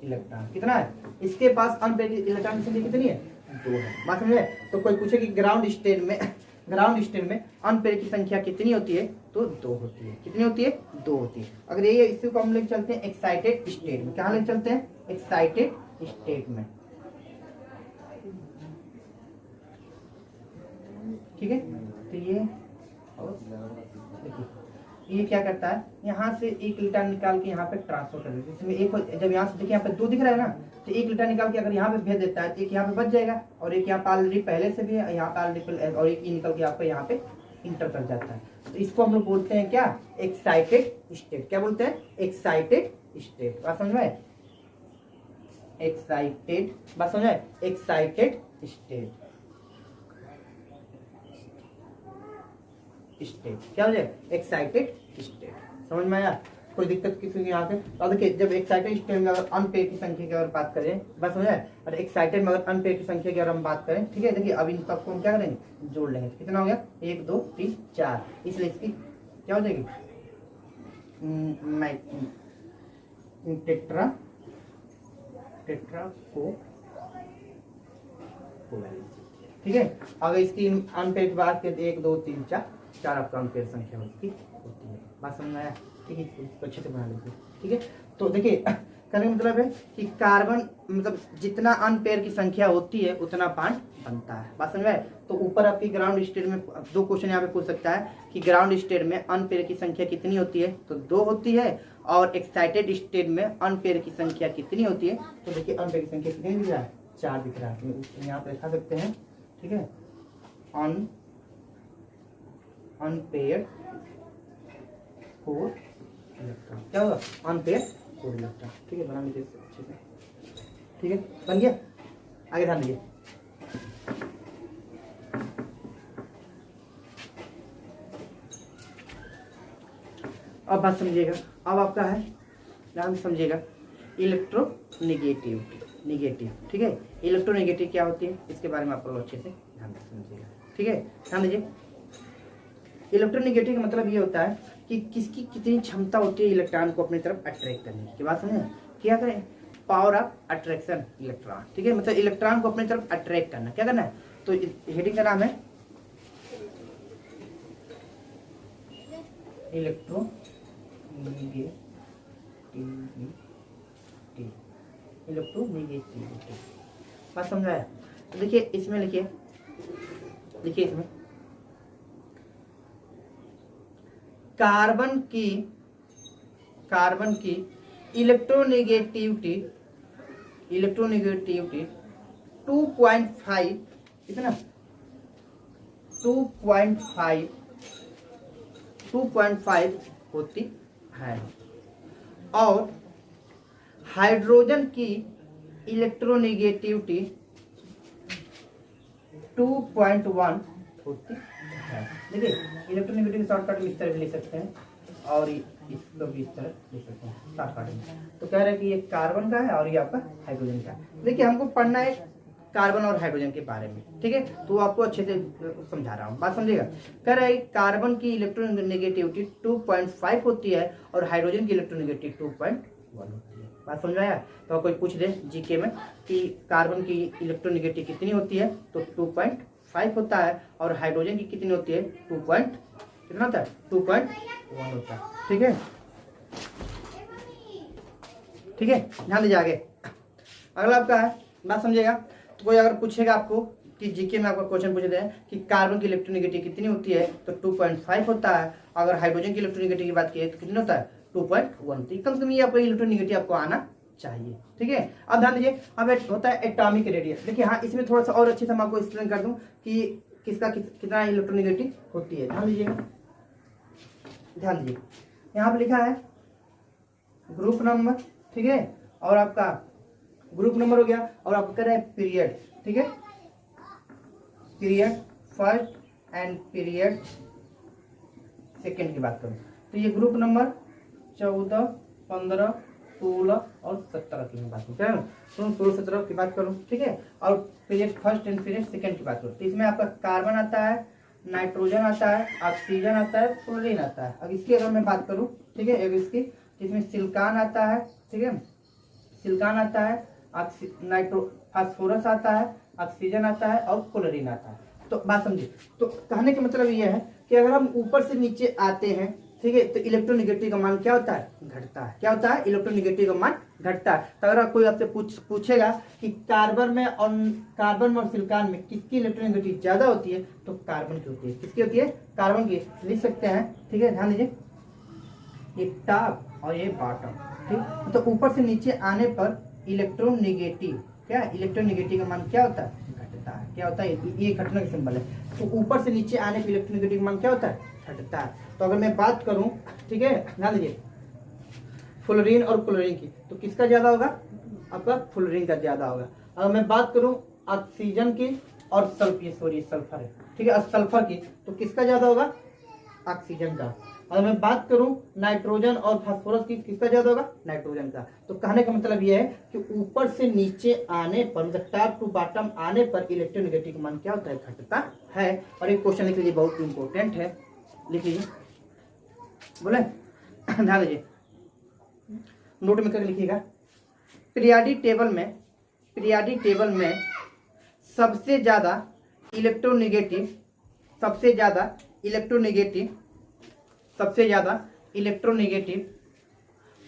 इलेक्ट्रॉन कितना है इसके पास? अनपेयर इलेक्ट्रॉन की संख्या कितनी है? 2 है। बात समझे? तो कोई पूछे कि ग्राउंड स्टेट में अनपेयर की संख्या कितनी होती है, तो 2 होती है। कितनी होती है? 2 होती है। अगर ये इसी को हम लेकर चलते हैं एक्साइटेड स्टेट में। कहाँ लेकर चलते हैं? एक्साइटेड स्टेट में, ठीक है। तो ये देखिए ये क्या करता है, यहाँ से एक इलेक्ट्रॉन निकाल के यहाँ पे ट्रांसफर कर देता है। इसमें एक जब यहाँ से देखिए यहाँ पे 2 दिख रहा है ना, तो एक इलेक्ट्रॉन निकाल के अगर यहाँ पे भेज देता है तो एक यहाँ पे बच जाएगा और एक यहाँ पे ऑलरेडी पहले से भी है, यहाँ पे ऑलरेडी, और एक निकल के आपको यहाँ पे इंटर कर जाता है। तो इसको हम लोग बोलते हैं क्या? Excited state. क्या बोलते हैं? Excited state. बात समझ में? एक्साइटेड, बात समझ में? एक्साइटेड स्टेट क्या हो जाए? Excited state. समझ में आया? कोई दिक्कत किसी की यहाँ पे? तो देखिए जब एक्साइटेड स्टेट में अगर अनपेयर की संख्या की अगर बात करें, बस समझ आया, और एक्साइटेड में अगर अनपेयर की संख्या की अगर हम बात करें, ठीक है, देखिए अब इन सबको हम क्या करेंगे? जोड़ लेंगे। कितना हो गया? 1 2 3 4। इसलिए इसकी क्या हो जाएगी? टेट्रा कोवैलेंसी, ठीक है। अगर इसकी अनपेयर की बात करें 1 2 3 4 आपका अनपेयर संख्या उसकी होती है। बात समझ में आया? ठीक है, इसको अच्छे से बना लीजिए, ठीक है। तो देखिए कहने का मतलब है कि कार्बन मतलब जितना अनपेयर की संख्या होती है उतना बॉन्ड बनता है। बात समझ में आया? तो ऊपर आपकी ग्राउंड स्टेट में 2 क्वेश्चन यहाँ पे पूछ सकता है कि ग्राउंड स्टेट में अनपेयर की संख्या कितनी होती है, तो 2 होती है, और एक्साइटेड स्टेट में अनपेयर की संख्या कितनी होती है, तो देखिए अनपेयर की संख्या कितनी दिख रहा है? 4 दिख रहा है। यहाँ पे लिखा सकते हैं, ठीक है, अनपेयर 4 इलेक्ट्रॉन। क्या होगा? अनपेयर 4 इलेक्ट्रॉन, ठीक है। बना लीजिए अच्छे से, ठीक है, बन गया। आगे ध्यान दीजिए, अब बात समझिएगा। अब आपका है, ध्यान समझिएगा, इलेक्ट्रोनेगेटिव, ठीक है। इलेक्ट्रोनेगेटिव क्या होती है इसके बारे में आप लोग अच्छे से ध्यान समझिएगा, ठीक है। ध्यान दीजिए, इलेक्ट्रोनेगेटिव का मतलब ये होता है कि किसकी कितनी क्षमता होती है इलेक्ट्रॉन को अपनी तरफ अट्रैक्ट करने की। बात समझे? क्या करें? पावर ऑफ अट्रैक्शन इलेक्ट्रॉन, ठीक है, मतलब इलेक्ट्रॉन को अपनी तरफ अट्रैक्ट करना। क्या करना है? तो हेडिंग का नाम है इलेक्ट्रोनेगेटिविटी। बात समझाया? तो देखिए इसमें लिखिए इसमें कार्बन की इलेक्ट्रोनेगेटिविटी 2.5, कितना? 2.5 होती है, और हाइड्रोजन की इलेक्ट्रोनेगेटिविटी 2.1 होती है। देखिए इलेक्ट्रोनेगेटिविटी शॉर्टकट में इस तरह भी लिख सकते हैं और इसको भी इस तरह लिख सकते हैं शॉर्टकट में। तो कह रहे हैं कि ये कार्बन का है और ये आपका हाइड्रोजन का है। देखिए हमको पढ़ना है कार्बन और हाइड्रोजन के बारे में, ठीक है, तो आपको अच्छे से समझा रहा हूँ, बात समझिएगा। कह रहा है कार्बन की इलेक्ट्रोनेगेटिविटी 2.5 होती है और हाइड्रोजन की इलेक्ट्रोनेगेटिविटी 2.1 होती है। बात समझ में आया? तो कोई पूछ दे जीके में कि कार्बन की इलेक्ट्रोनेगेटिविटी कितनी होती है, तो 2.5 होता है और हाइड्रोजन की कितनी होती है, कितना होता है, 2.1 होता है। ठीक है, ठीक है, ध्यान दीजिए आगे। अगला आपका है, बात समझिएगा। तो कोई अगर पूछेगा आपको कि जीके में आपका क्वेश्चन पूछ रहे हैं कि कार्बन की इलेक्ट्रोनेगेटिविटी कितनी होती है, तो 2.5 होता है। अगर हाइड्रोजन की इलेक्ट्रोनेगेटिविटी की बात की तो कितनी होता है, 2.1। कम से कम ये आपको इलेक्ट्रोनेगेटिविटी आपको आना चाहिए। ठीक है, अब ध्यान दीजिए। अब होता है एटॉमिक रेडियस। देखिए हाँ, इसमें थोड़ा सा और अच्छे से मैं आपको एक्सप्लेन कर दूं कि किसका कितना इलेक्ट्रोनेगेटिव होती है। ध्यान दीजिएगा, ध्यान दीजिए। यहाँ पे लिखा है ग्रुप नंबर, ठीक है, और आपका ग्रुप नंबर हो गया और आपको कह रहा है पीरियड। ठीक है, period first and period second की बात करूं तो ये ग्रुप नंबर 14, 15, 16 और 17 की बात करूँ, क्या 16, 17 की बात करूँ। ठीक है, और period first and period second की बात करूँ तो इसमें आपका कार्बन आता है, नाइट्रोजन आता है, ऑक्सीजन आता है, फ्लोरीन आता है। अब इसकी अगर मैं बात करूँ, ठीक है, अब इसकी इसमें सिलिकॉन आता है, ठीक है, सिलिकॉन आता है, फास्फोरस आता है, ऑक्सीजन आता है और क्लोरीन आता है। तो बात समझिए, तो कहने का मतलब ये है कि अगर हम ऊपर से नीचे आते हैं, ठीक है, तो इलेक्ट्रोनेगेटिव का मान क्या होता है, घटता है। क्या होता है, इलेक्ट्रोनेगेटिव का मान घटता है। तो अगर कोई आपसे पूछेगा कि कार्बन और सिलिकॉन में किसकी इलेक्ट्रोनेगेटिव ज्यादा होती है, तो कार्बन की होती है। किसकी होती है, कार्बन की। लिख सकते हैं, ठीक है, ध्यान दीजिए, ये टॉप और ये बॉटम। ठीक, तो ऊपर से नीचे आने पर इलेक्ट्रोनेगेटिव, क्या इलेक्ट्रोनेगेटिव का मान क्या होता है, घटता है। क्या होता है, ये घटना का सिंबल है। तो ऊपर से नीचे आने पर इलेक्ट्रोनेगेटिव का मान क्या होता है, घटता है। तो अगर मैं बात करूं, ठीक है, ध्यान दीजिए, फ्लोरीन और क्लोरीन की, तो किसका ज्यादा होगा, आपका फ्लोरीन का ज्यादा होगा। अगर मैं बात करूं ऑक्सीजन की और सल्फर है, ठीक है, सल्फर की, तो किसका ज्यादा होगा, ऑक्सीजन का। अगर मैं बात करूं नाइट्रोजन और फास्फोरस की, किसका ज्यादा होगा, नाइट्रोजन का। तो कहने का मतलब यह है कि ऊपर से नीचे आने पर, मतलब टॉप टू बॉटम आने पर इलेक्ट्रोनेगेटिव मान क्या होता है, घटता है। और एक क्वेश्चन लिख लीजिए, बहुत इंपॉर्टेंट है, लिख लीजिए, बोले ध्यान दीजिए, नोट में करके लिखिएगा। पीरियाडिक टेबल में सबसे ज्यादा इलेक्ट्रोनेगेटिव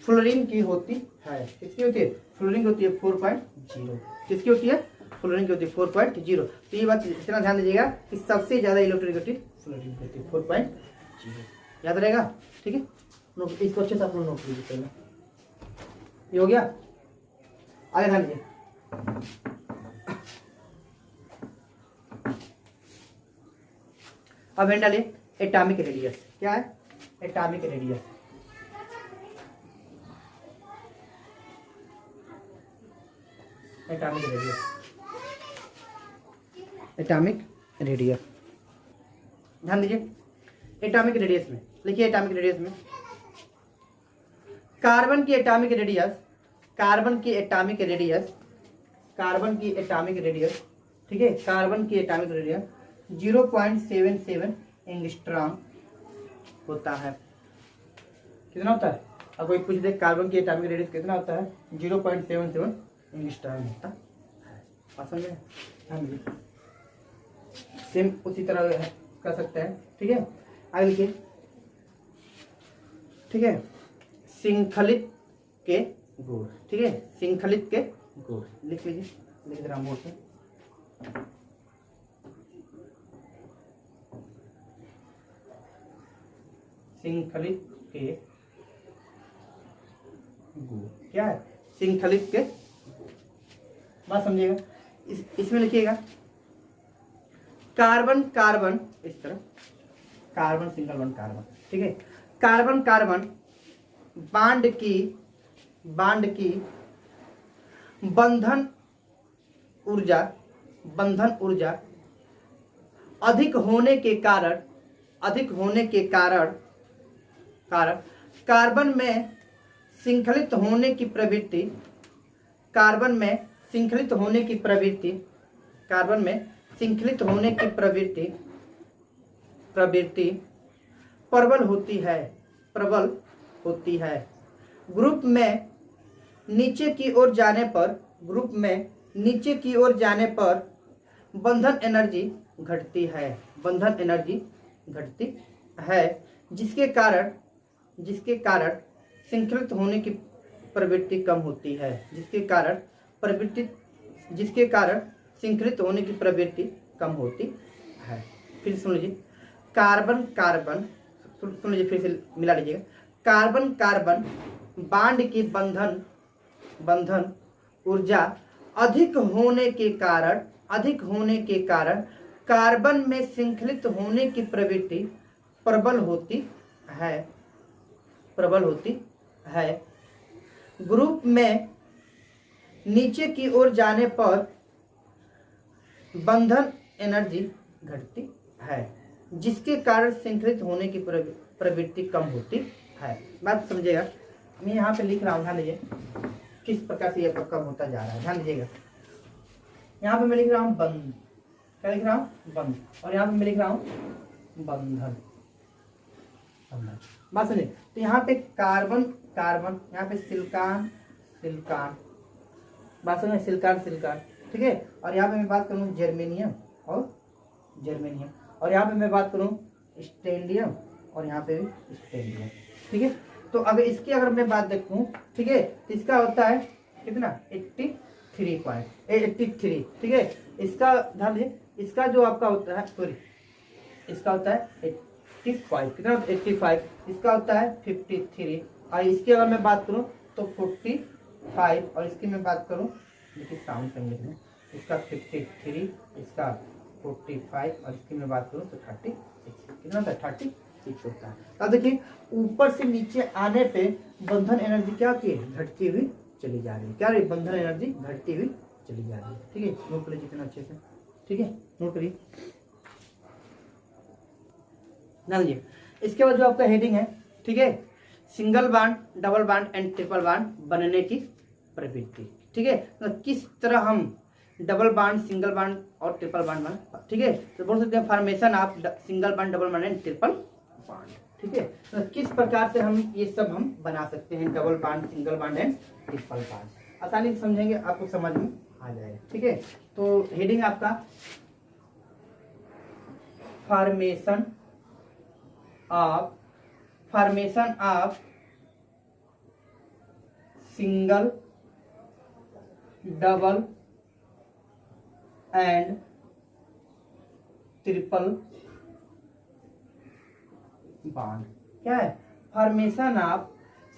फ्लोरीन की होती है। किसकी होती है, फ्लोरीन की होती है 4.0। किसकी होती है, फ्लोरीन की होती है 4.0। तो ये बात इतना ध्यान दीजिएगा कि सबसे ज्यादा इलेक्ट्रोनेगेटिव फ्लोरीन की होती है 4.0, याद रहेगा। ठीक है, इसको अच्छे से आप लोग नोट लीजिए पहले। ये हो गया, आगे ध्यान दीजिए। अब है डालिए एटॉमिक रेडियस। क्या है, एटॉमिक रेडियस। ध्यान दीजिए, एटॉमिक रेडियस में लिखिए, एटॉमिक रेडियस में कार्बन की एटॉमिक रेडियस, ठीक है, कार्बन की एटॉमिक रेडियस 0.77 एंगस्ट्रॉम होता है। कितना होता है, अब कोई पूछ दे कार्बन की एटॉमिक रेडियस कितना होता है, 0.77 एंगस्ट्रॉम होता है। बात समझे, सेम उसी तरह कर सकते हैं। ठीक है, आगे लिखिए, ठीक है, श्रृंखलित के गुण, ठीक है, श्रृंखलित के गुण लिख लीजिए, लिख दे रहा हूं बोर्ड पे। श्रृंखलित के गुण क्या है, श्रृंखलित के, बात समझिएगा। इसमें लिखिएगा कार्बन कार्बन, इस तरह कार्बन सिंगल वन कार्बन, ठीक है, कार्बन कार्बन बांड की बंधन ऊर्जा अधिक होने के कारण कार्बन में श्रृंखलित होने की प्रवृत्ति प्रबल होती है। ग्रुप में नीचे की ओर जाने पर बंधन एनर्जी घटती है जिसके कारण श्रृंखलित होने की प्रवृत्ति कम होती है। श्रृंखलित होने की प्रवृत्ति कम होती है। फिर सुन लीजिए, सुन लीजिए, फिर से मिला लीजिएगा। कार्बन बांड की बंधन ऊर्जा अधिक होने के कारण कार्बन में श्रृंखलित होने की प्रवृत्ति प्रबल होती है। ग्रुप में नीचे की ओर जाने पर बंधन एनर्जी घटती है जिसके कारण श्रृंखलित होने की प्रवृत्ति कम होती है। बात समझिएगा, मैं यहाँ पे लिख रहा हूँ, ध्यान दीजिए किस प्रकार से यह कम होता जा रहा है। ध्यान दीजिएगा, यहाँ पे मैं लिख रहा हूँ बंध, क्या लिख रहा हूँ? बंध। और यहाँ पे मैं लिख रहा हूँ बंधन। बात सुनिए, तो यहाँ पे कार्बन, यहाँ पे सिलिकॉन, बात सुनिए, सिलिकॉन, ठीक है। और यहाँ पे मैं बात करूँ जर्मेनियम, और यहाँ पे मैं बात करूँ स्टेंडियम, और यहाँ पे भी स्टेंडियम, ठीक है। तो अब इसकी अगर मैं बात देखूँ, ठीक है, तो इसका होता है कितना? 83, ठीक है। इसका ध्यान दीजिए, इसका जो आपका होता है, सॉरी, इसका होता है 85, कितना? 85। इसका होता है 53, और इसकी अगर मैं बात करूँ तो 45, और इसकी मैं बात करूँ, देखिए साउंड समझ में, इसका 53, इसका 45, और इसकी मैं बात करूँ तो 36, कितना होता है? 36 होता है। अब देखिए, ऊपर से नीचे आने पे बंधन एनर्जी क्या होती है? घटती हुई चली जा रही है। क्या रही? बंधन एनर्जी घटती हुई चली जा रही है, ठीक है। नोट कर लीजिए कितना अच्छे से, ठीक है, नोट करिए। लीजिए, इसके बाद जो आपका हेडिंग है, ठीक है, single bond, double bond and triple bond बनने की प्रवृत्ति, ठीक है। तो किस तरह हम डबल बांड, सिंगल बांड और ट्रिपल बांड बना, ठीक है। तो बोल सकते हैं formation of single bond, double bond and triple bond, ठीक है। तो किस प्रकार से हम ये सब हम बना सकते हैं, double bond, single bond and triple bond, आसानी से समझेंगे, आपको समझ में आ जाएगा, ठीक है। तो हेडिंग आपका formation of single, double and triple bond. क्या है? Formation of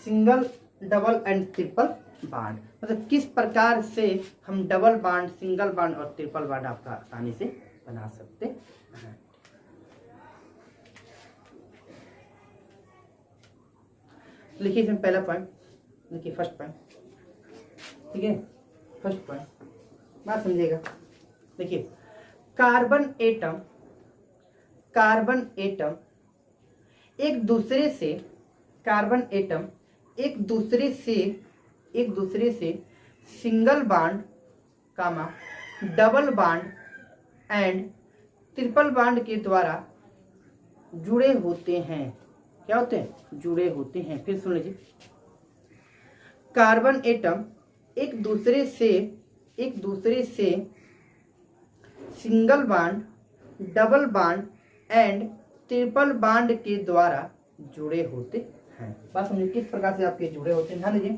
single, double and triple bond, मतलब किस प्रकार से हम डबल बांड, सिंगल बांड और ट्रिपल बांड आपका आसानी से बना सकते हैं। लिखिए इसमें पहला पॉइंट, लिखिए फर्स्ट पॉइंट, ठीक है। फर्स्ट पॉइंट बात समझिएगा, देखिए, कार्बन एटम एक दूसरे से single bond, double bond and triple bond के द्वारा जुड़े होते हैं। क्या होते हैं? जुड़े होते हैं। फिर सुन लीजिए, कार्बन एटम एक दूसरे से single bond, double bond and triple bond के द्वारा जुड़े होते हैं। बात समझिए किस प्रकार से आपके जुड़े होते हैं। ध्यान दीजिए,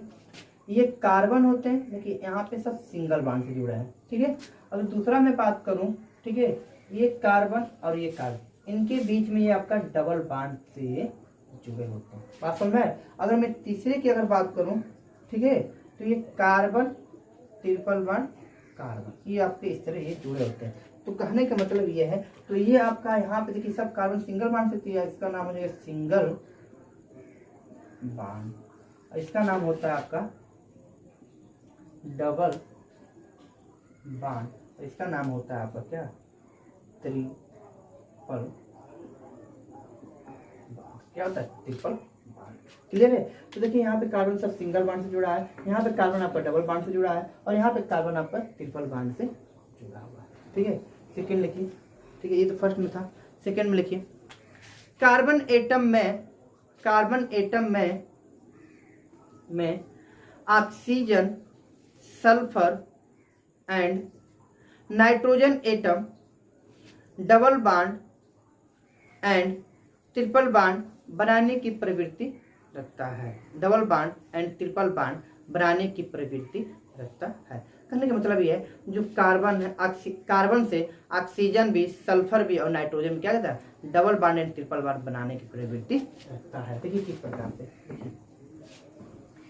ये कार्बन होते हैं, देखिए यहाँ पे सब सिंगल बांड से जुड़ा है, ठीक है। अगर दूसरा मैं बात करूं, ठीक है, ये कार्बन और ये कार्बन, इनके बीच में ये आपका डबल बांड से जुड़े होते हैं। बात समझ में? अगर मैं तीसरे की अगर बात करूं, ठीक है, तो ये कार्बन, ट्रिपल बांड, कार्बन, ये आपके इस तरह ये जुड़े होते हैं। तो कहने का मतलब ये है, तो ये आपका यहाँ पे देखिए सब कार्बन सिंगल बांड से, तो इसका नाम हो जाएगा सिंगल बांड, और इसका नाम होता है आपका डबल बांड, और इसका नाम होता है आपका क्या, ट्रिपल। क्या होता है, ट्रिपल बांड। क्लियर है। तो देखिए यहाँ पे कार्बन सब सिंगल बांड से जुड़ा है, यहाँ पे कार्बन आपका डबल बांड से जुड़ा है, और यहाँ पे कार्बन आपका ट्रिपल बांड से जुड़ा हुआ है। ठीक है, सेकेंड लिखिए। ठीक है, ये तो फर्स्ट में था, सेकेंड में लिखिए। कार्बन एटम में oxygen, sulphur and nitrogen atom double bond and triple bond बनाने की प्रवृत्ति रखता है। Double bond and triple bond बनाने की प्रवृत्ति रखता है। कहने का मतलब ये है, जो कार्बन है, कार्बन से ऑक्सीजन भी, सल्फर भी और नाइट्रोजन भी क्या कहता है, double bond and triple bond बनाने की प्रवृत्ति रखता है। देखिए किस प्रकार से,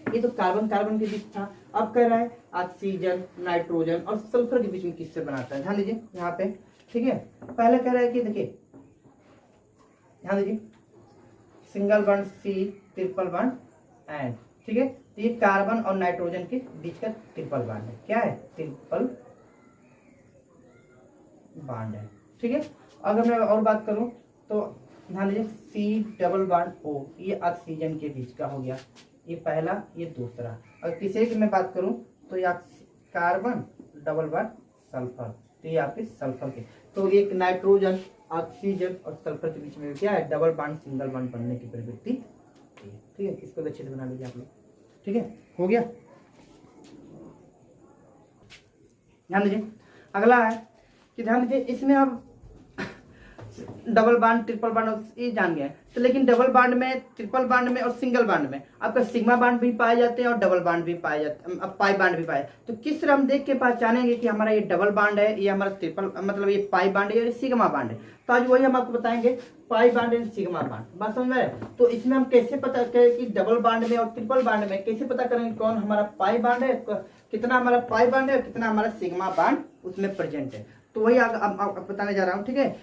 ये तो कार्बन के बीच था, अब कह रहा है ऑक्सीजन, नाइट्रोजन और सल्फर के बीच में किससे बनाता है। ध्यान दीजिए यहाँ पे। ठीक है, पहले कह रहा है कि देखिए ध्यान दीजिए, single bond C, triple bond end. ठीक है, तो ये कार्बन और नाइट्रोजन के बीच का ट्रिपल बॉन्ड है। क्या है, ट्रिपल बॉन्ड है। ठीक है, अगर मैं और बात करूं तो ध्यान दीजिए, सी डबल बॉन्ड ओ, ये ऑक्सीजन के बीच का हो गया, ये पहला, ये दूसरा। अगर तीसरे की मैं बात करूं तो ये कार्बन डबल बॉन्ड सल्फर, तो ये आपके सल्फर के, तो एक नाइट्रोजन, ऑक्सीजन और सल्फर के बीच में क्या है, डबल बॉन्ड सिंगल बॉन्ड बनने की प्रवृत्ति। ठीक है, इसको अच्छे से बना लीजिए आप लोग। ठीक है, हो गया। ध्यान दीजिए, अगला है कि ध्यान दीजिए, इसमें अब डबल बांड, ट्रिपल बांड ये जान गए, तो लेकिन डबल बांड में, ट्रिपल बांड में और सिंगल बांड में आपका सिग्मा बांड भी पाए जाते हैं और डबल बांड भी पाए जाते हैं, अब पाई बांड भी पाए। तो किस तरह हम देख के पहचानेंगे कि हमारा ये डबल बांड है, ये हमारा ट्रिपल, मतलब ये पाई बांड है या सिग्मा बांड है। तो आज वही हम आपको बताएंगे, पाई बांड एंड सिग्मा बांड। बात समझ में? तो इसमें हम कैसे पता करें कि डबल बांड में और ट्रिपल बांड में कैसे पता करेंगे कौन हमारा पाई बांड है, कितना हमारा पाई बांड है, कितना हमारा सिग्मा बांड उसमें प्रेजेंट है। तो वही अब बताने जा रहा हूँ। ठीक है,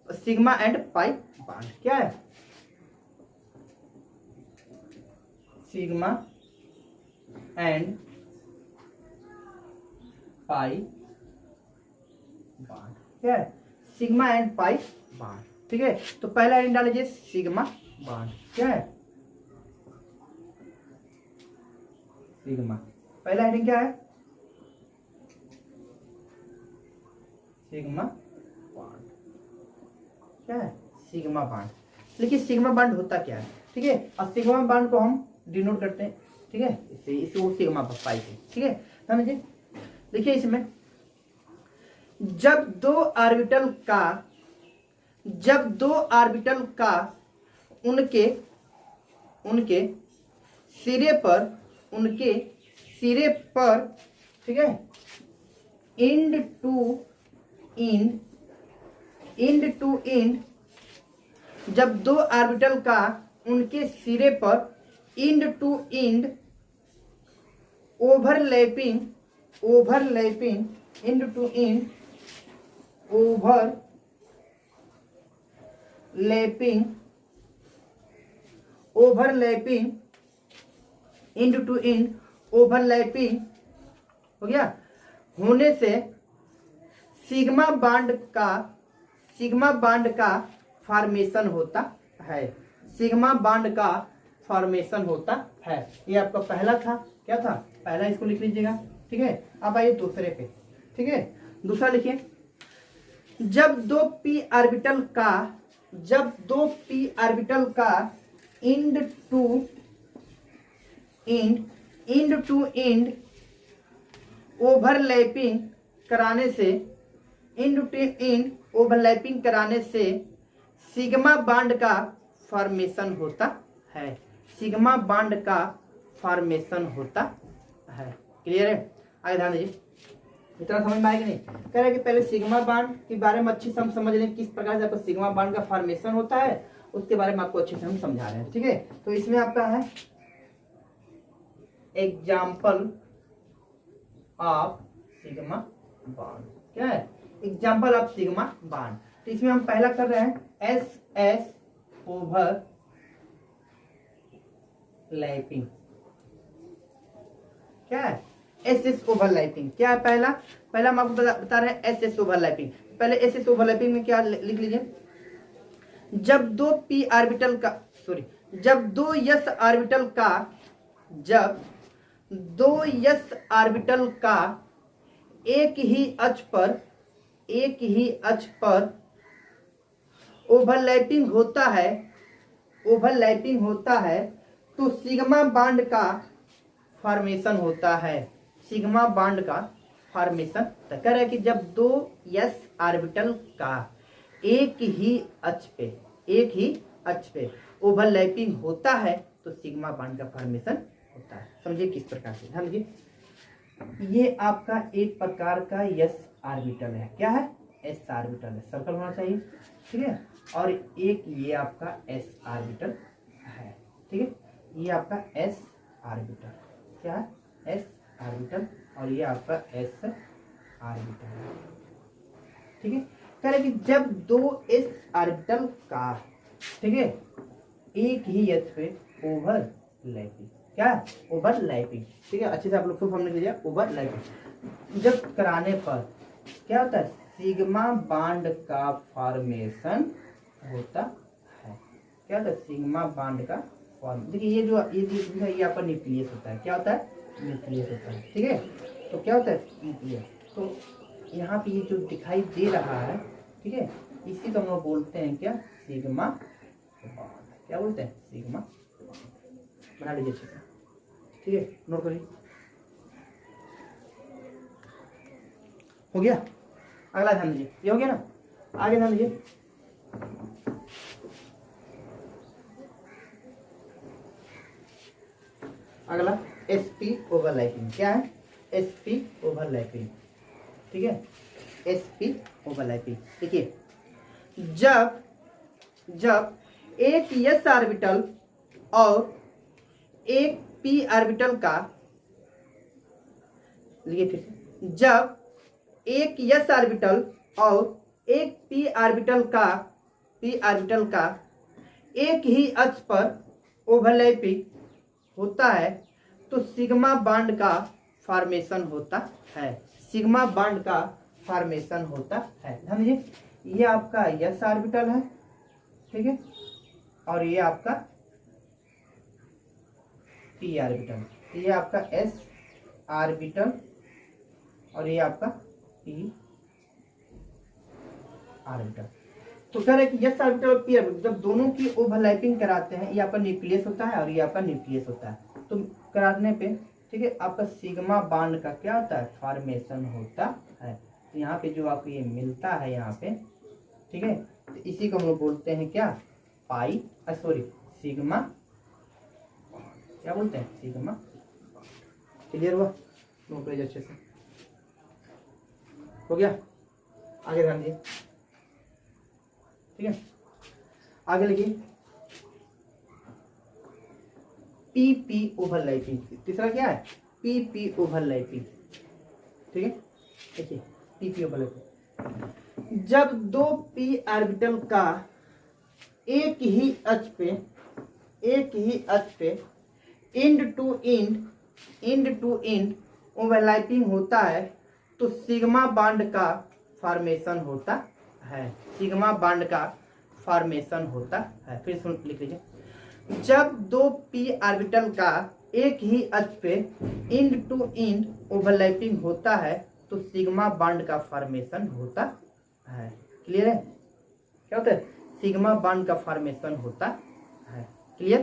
सिग्मा एंड पाई बांड क्या है, सिग्मा एंड पाई बांड क्या है, सिग्मा एंड पाई बांड। ठीक है, तो पहला हेडिंग डाल लीजिए, सिग्मा बांड क्या है, सिग्मा। पहला हेडिंग क्या है, सिग्मा बांड क्या है, सिग्मा बांड। देखिए सिग्मा बांड होता क्या है। ठीक है, और सिग्मा बांड को हम डिनोट करते हैं। ठीक है, इसे वो सिग्मा पाई से। ठीक है, समझिए, देखिए इसमें जब दो ऑर्बिटल का उनके सिरे पर ठीक है, एंड टू एंड, जब दो ऑर्बिटल का उनके सिरे पर end to end overlapping end to end overlapping हो गया होने से सिग्मा बांड का फॉर्मेशन होता है। सिग्मा बांड का फॉर्मेशन होता है। ये आपका पहला था, क्या था, पहला, इसको लिख लीजिएगा। ठीक है, अब आइए दूसरे पे। ठीक है, दूसरा लिखिए, जब दो पी ऑर्बिटल का एंड टू एंड ओवरलैपिंग कराने से सिग्मा बांड का फॉर्मेशन होता है। सिग्मा बांड का फॉर्मेशन होता है। क्लियर है? आगे ध्यान दीजिए, इतना समझ में आएगा नहीं। कह रहे हैं कि पहले सिग्मा बांड के बारे में अच्छी से हम समझ लें, किस प्रकार से आपको सिग्मा बांड का फॉर्मेशन होता है, उसके बारे में आपको अच्छे से हम समझा रहे हैं। ठीक है, तो इसमें आपका है एग्जाम्पल ऑफ सिग्मा बांड। क्या है, एग्जाम्पल ऑफ सिग्मा बांड। तो इसमें हम पहला कर रहे हैं एस ओवरलैपिंग। क्या है, एस एस ओवरलैपिंग। क्या है पहला? पहला हम आपको बता रहे हैं एस एस ओवरलैपिंग। पहले एस एस ओवरलैपिंग में क्या लिख लीजिए, जब दो पी ऑर्बिटल का सॉरी जब दो यस ऑर्बिटल का जब दो यस ऑर्बिटल का एक ही अक्ष पर ओवरलैपिंग होता है तो सिग्मा बांड का फॉर्मेशन होता है। सिग्मा बांड का फॉर्मेशन कह रहा है कि जब दो यस ऑर्बिटल का एक ही अक्ष पे ओवरलैपिंग होता है तो सिग्मा बांड का फॉर्मेशन होता है। समझिए किस प्रकार से, समझिए ये आपका एक प्रकार का यस ऑर्बिटल है। क्या है? एस ऑर्बिटल है, सर्कल होना चाहिए, ठीक है। और एक ये आपका एस ऑर्बिटल है, ठीक है। ये आपका एस ऑर्बिटल, क्या है? एस ऑर्बिटल, और ये आपका एस ऑर्बिटल है, ठीक है। कह रहे कि जब दो एस ऑर्बिटल का, ठीक है, एक ही एच पे ओवरलैपिंग, क्या? ओवरलैपिंग, ठीक है। अच्छे से आप लोग को हमने लिया ओवरलैपिंग जब कराने पर क्या होता है? सिग्मा बांड का फॉर्मेशन होता है। क्या होता है? सिग्मा बांड का फॉर्म। देखिए ये जो ये आपका न्यूक्लियस होता है। क्या होता है? न्यूक्लियस होता है, ठीक है। तो क्या होता है? न्यूक्लियस। तो यहाँ पे ये जो दिखाई दे रहा है, ठीक है, इसी को हम लोग बोलते हैं क्या? Sigma bond. क्या बोलते हैं? सिग्मा। बना लीजिए अच्छे से, ठीक है, नोट करिए। हो गया? अगला ध्यान दीजिए, ये हो गया ना, आगे ध्यान दीजिए। अगला एसपी ओवरलैपिंग। क्या है? एसपी ओवरलैपिंग, ठीक है। एसपी ओवरलैपिंग देखिए, जब एक एस ऑर्बिटल और एक पी ऑर्बिटल का, लिखिए फिर से, जब एक एस ऑर्बिटल और एक पी ऑर्बिटल का एक ही अक्ष पर ओवरलैपिंग होता है तो सिग्मा बांड का फॉर्मेशन होता है। सिग्मा बांड का फॉर्मेशन होता है। ध्यान दीजिए, ये आपका एस ऑर्बिटल है, ठीक है, और ये आपका पी ऑर्बिटल, ये आपका एस ऑर्बिटल और ये आपका पी ऑर्बिटल। तो कह रहे हैं कि एस ऑर्बिटल और पी ऑर्बिटल जब दोनों की ओवरलैपिंग कराते हैं, ये आपका न्यूक्लियस होता है और ये आपका न्यूक्लियस होता है, तो कराने पे, ठीक है, आपका सिग्मा बांड का क्या होता है? फॉर्मेशन होता है। तो यहाँ पे जो आपको ये मिलता है यहाँ पे, ठीक है, तो इसी को हम लोग बोलते हैं क्या? पाई सॉरी सिग्मा। क्या बोलते हैं? सिग्मा। क्लियर हुआ? नोट करिए अच्छे से। हो गया? आगे ध्यान दीजिए, ठीक है। आगे लिखिए पीपी ओवरलैपिंग। तीसरा क्या है? पीपी ओवरलैपिंग, ठीक है। देखिए पीपी ओवरलैपिंग, जब दो पी ऑर्बिटल का एक ही अक्ष पे एंड टू एंड ओवरलैपिंग होता है तो सिग्मा बांड का फॉर्मेशन होता है। सिग्मा बांड का फॉर्मेशन होता है। फिर सुन लिख लीजिए, जब दो पी ऑर्बिटल का एक ही अक्ष पे एंड टू एंड ओवरलैपिंग होता है तो सिग्मा बांड का फॉर्मेशन होता है। क्लियर है? क्या होता है? सिग्मा बांड का फॉर्मेशन होता है। क्लियर?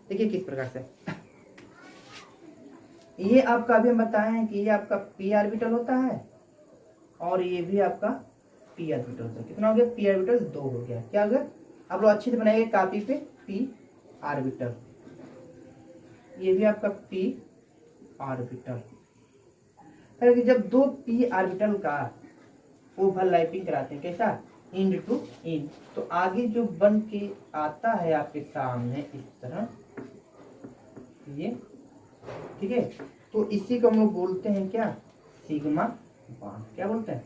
देखिए किस प्रकार से, ये आपका अभी हम बताए हैं कि ये आपका पी ऑर्बिटल होता है और ये भी आपका पी ऑर्बिटल होता है। कितना हो गया? पी ऑर्बिटल 2 हो गया। क्या हो गया? आप लोग अच्छे से बनाइए कॉपी पे, पी ऑर्बिटल, ये भी आपका पी ऑर्बिटल। जब दो पी ऑर्बिटल का ओवरलैपिंग कराते हैं, कैसा? एंड टू एंड, तो आगे जो बन के आता है आपके सामने इस तरह, ये, ठीक है, तो इसी को हम लोग बोलते हैं क्या? Sigma bond. क्या बोलते हैं?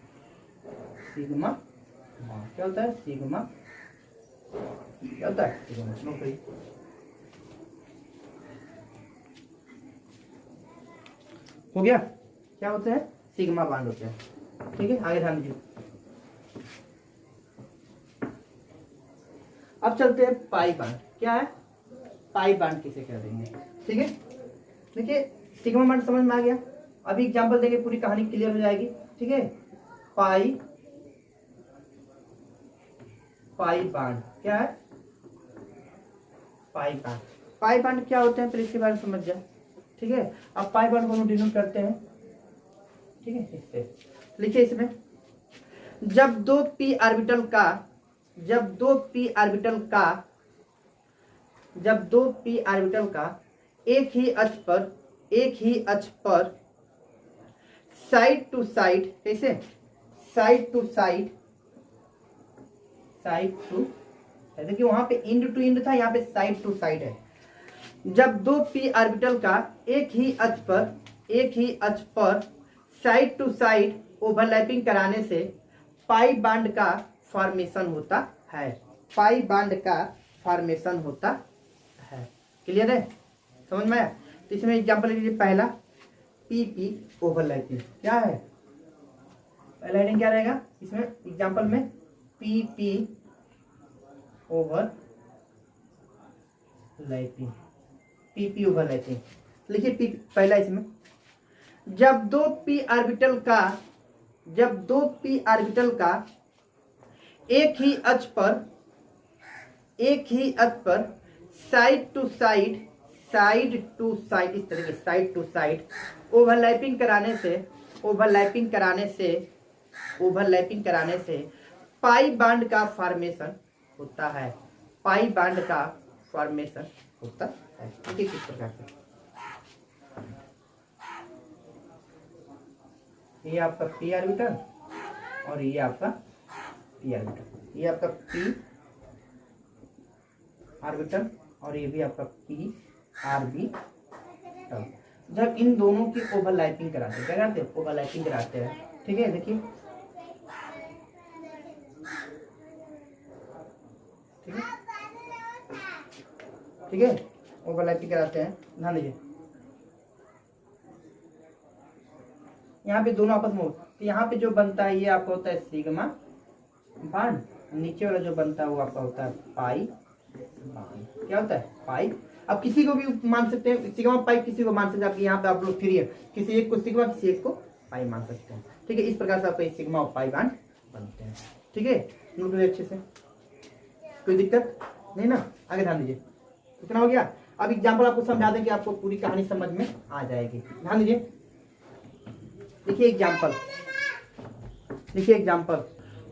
Sigma bond. क्या होता है? सिग्मा। क्या होता है? सिग्मा। हो गया? क्या होते हैं, सिग्मा बांड होते हैं। ठीक है, आगे ध्यान दीजिए। अब चलते हैं पाई बांड। क्या है पाई बांड, किसे कह देंगे। ठीक है, देखिए सिग्मा बांड समझ में आ गया। अभी एग्जांपल देंगे, पूरी कहानी क्लियर हो जाएगी। ठीक है, पाई बांड क्या है, पाई बांड। पाई बांड क्या होते हैं, फिर इसके बारे में समझ जाए। ठीक है, अब पाई बांड को हम डिनोट करते हैं। ठीक है, इससे लिखिए, इसमें जब दो पी ऑर्बिटल का एक ही अक्ष पर साइड टू साइड, कैसे, साइड टू देखिए वहां पे इंड टू इंड था, यहाँ पे साइड टू साइड है। जब दो पी ऑर्बिटल का एक ही अक्ष पर साइड टू साइड ओवरलैपिंग कराने से पाई बांड का फॉर्मेशन होता है। पाई बांड का फॉर्मेशन होता है। क्लियर है, समझ में आया। तो इसमें एग्जांपल लीजिए, पहला पी ओवरलैपिंग क्या है, पहला हेडिंग क्या रहेगा इसमें एग्जांपल में, पी ओवरलैपिंग, पी ओवरलैपिंग लिखिए। पी पहला, इसमें जब दो पी ऑर्बिटल का एक ही अक्ष पर साइड टू साइड इस तरीके साइड टू साइड ओवरलैपिंग कराने से पाई बांड का फॉर्मेशन होता है। पाई बांड का फॉर्मेशन होता है। देखिए किस प्रकार से, ये आपका पी ऑर्बिटल और ये आपका पी ऑर्बिटल, ये आपका पी ऑर्बिटल और ये भी आपका पी ऑर्बिटल। जब इन दोनों की ओवरलैपिंग कराते हैं, क्या कराते हैं, ओवरलैपिंग कराते हैं। ठीक है, देखिए ठीक है, ओवरलैपिंग कराते हैं। ध्यान दीजिए, यहाँ पे दोनों आपस में हो, तो यहाँ पे जो बनता है ये आपका होता है सिग्मा बांड, नीचे वाला जो बनता है वो आपका होता है पाई बांड। क्या होता है, पाई। अब किसी को भी मान सकते हैं, सिग्मा पाई किसी को मान सकते हैं। आपके यहाँ पे आप लोग फ्री है, किसी एक को सिग्मा, किसी एक को पाई मान सकते हैं। ठीक है, इस प्रकार से आपका सिग्मा और पाई बांड बनते हैं। ठीक है, नोट करिए अच्छे से, कोई दिक्कत नहीं ना। आगे ध्यान दीजिए, कितना हो गया। अब एग्जाम्पल आपको समझा दें कि आपको पूरी कहानी समझ में आ जाएगी। ध्यान दीजिए, देखिए एग्जाम्पल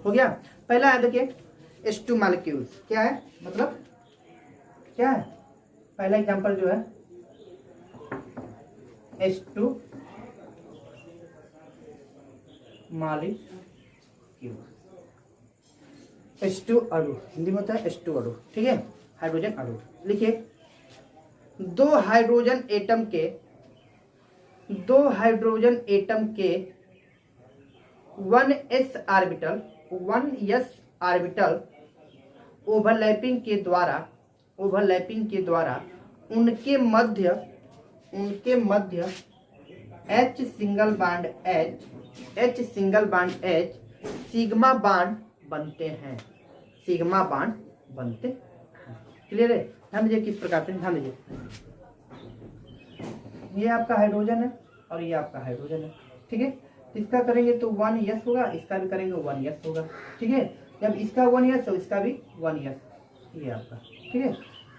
हो गया। पहला है देखिए H2 मॉलिक्यूल्स। क्या है, मतलब क्या है, पहला एग्जाम्पल जो है H2 मॉलिक्यूल, H2 अणु, हिंदी में होता है H2 अणु। ठीक है, हाइड्रोजन अणु। लिखिए, दो हाइड्रोजन एटम के 1s ऑर्बिटल ओवरलैपिंग के द्वारा उनके मध्य H single bond H sigma bond बनते हैं। क्लियर है, ध्यान दीजिए किस प्रकार से, ध्यान दीजिए, ये आपका हाइड्रोजन है और ये आपका हाइड्रोजन है। ठीक है, इसका करेंगे तो 1s होगा, इसका भी करेंगे 1s होगा। ठीक है, जब इसका 1s तो इसका भी 1s, ये आपका। ठीक है,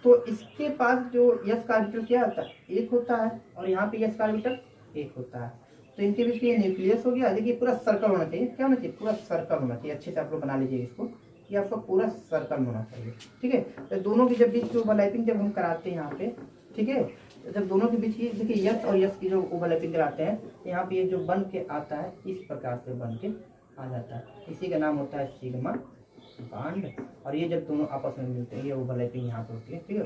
तो इसके पास जो s का ऑर्बिटल क्या होता है, एक होता है, और यहाँ पे s का ऑर्बिटल एक होता है। तो इनके बीच ये न्यूक्लियस हो गया। देखिए पूरा सर्कल होना चाहिए, क्या होना चाहिए, पूरा सर्कल होना चाहिए। अच्छे से आप लोग बना लीजिए इसको, ये आपका पूरा सर्कल होना चाहिए। ठीक है, तो दोनों के जब बीच की ओवरलैपिंग जब हम कराते हैं यहाँ पे, ठीक है, जब दोनों के बीच की देखिए यस और यस की जो ओवरलैपिंग कराते हैं, यहाँ पे ये जो बन के आता है इस प्रकार से बन के आ जाता है, इसी का नाम होता है सिग्मा बांड। और ये जब दोनों आपस में मिलते हैं ये ओवरलैपिंग यहाँ पे होती है। ठीक है,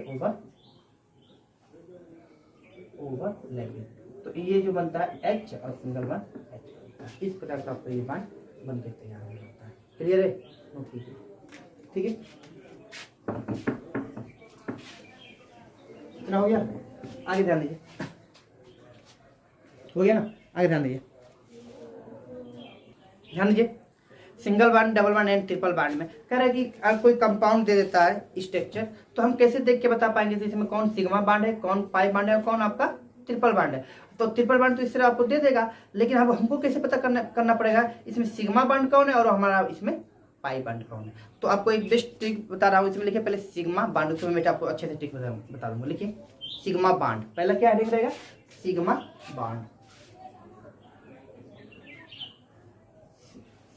ओवरलैपिंग, तो ये जो बनता है H और सिंगल बांड H, इस प्रकार का आपका ये बांड बन के तैयार हो जाता है। क्लियर है, नोट कीजिए। ठीक है, इतना हो गया। आगे ध्यान दीजिए, हो गया ना, आगे ध्यान दीजिए। ध्यान दीजिए, single bond, double bond and triple bond में कह रहा है कि अगर कोई कंपाउंड दे देता है स्ट्रक्चर, तो हम कैसे देख के बता पाएंगे कि इसमें कौन सिग्मा बॉन्ड है, कौन पाई बॉन्ड है और कौन आपका ट्रिपल बॉन्ड है। तो ट्रिपल बॉन्ड तो इस तरह आपको दे देगा, लेकिन अब हमको कैसे पता करना पड़ेगा इसमें सिग्मा बॉन्ड कौन है और हमारा इसमें पाई बॉन्ड कौन है। तो आपको एक बेस्ट ट्रिक बता रहा हूँ, इसमें लिखिए पहले सिग्मा बॉन्ड, उसमें मैं आपको अच्छे से ट्रिक बता दूंगा। लिखिए सिग्मा बॉन्ड, पहला क्या लिख रहेगा, सिग्मा बॉन्ड,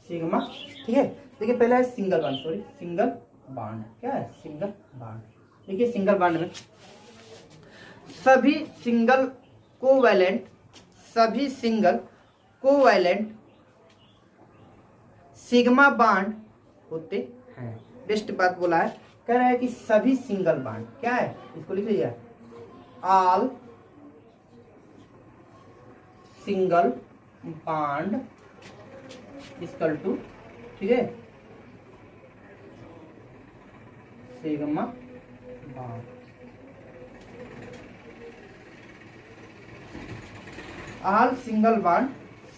सिग्मा, ठीक है। देखिए पहला है single bond, sorry single bond, क्या है सिंगल बॉन्ड। देखिए सिंगल बॉन्ड में सभी सिंगल कोवैलेंट, सभी सिंगल कोवैलेंट सिग्मा बॉन्ड होते हैं। बेस्ट बात बोला है, कह रहा है कि सभी सिंगल बॉन्ड, क्या है इसको लिख लीजिए, all single bond equal to, ठीक है, sigma bond. All single bond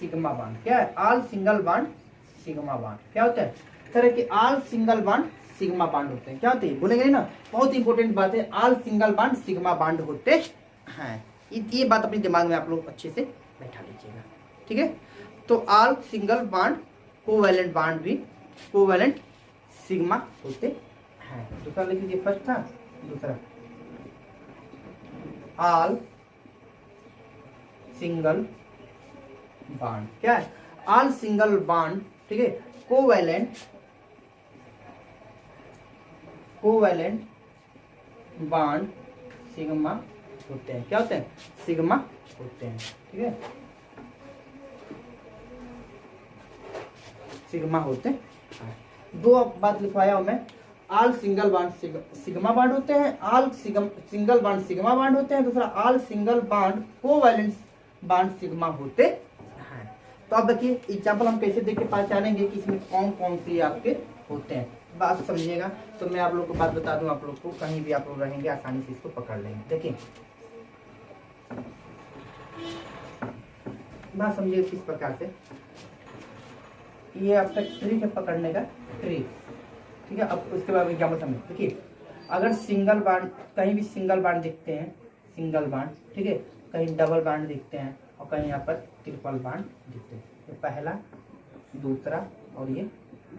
sigma bond, क्या है all single bond sigma bond क्या होता है, तरह कि all single bond sigma bond होते हैं। क्या होते हैं बोलेंगे ना, बहुत इंपॉर्टेंट बात है, all single bond sigma bond होते हैं। ये बात अपने दिमाग में आप लोग अच्छे से बैठा लीजिएगा, ठीक है। तो all single bond covalent bond भी कोवैलेंट सिग्मा होते हैं। दूसरा लिख लीजिए, फर्स्ट था, दूसरा ऑल सिंगल बॉन्ड, क्या है ऑल सिंगल बॉन्ड, ठीक है, कोवैलेंट बॉन्ड सिग्मा होते हैं। क्या होते हैं, सिग्मा होते हैं, ठीक है, सिग्मा होते हैं। दो बात लिखवाया हूं मैं, all single bond sigma bond होते हैं, all single bond sigma bond होते हैं, दूसरा all single bond covalent bond sigma होते हैं। तो अब देखिए एग्जाम्पल हम कैसे देख के पहचानेंगे कि इसमें कौन कौन से आपके होते हैं, बात समझिएगा। तो मैं आप लोग को बात बता दूं, आप लोग को कहीं भी आप लोग रहेंगे आसानी से इसको पकड़ लेंगे। देखिए बात समझिए किस प्रकार से, ये आपका ट्रिक है पकड़ने का ट्रिक, ठीक है। अब उसके बाद एग्जाम्पल समझ, देखिए अगर सिंगल बॉन्ड, कहीं भी सिंगल बॉन्ड दिखते हैं, सिंगल बॉन्ड, ठीक है, कहीं डबल बॉन्ड दिखते हैं और कहीं यहाँ पर ट्रिपल बॉन्ड दिखते हैं, ये पहला, दूसरा और ये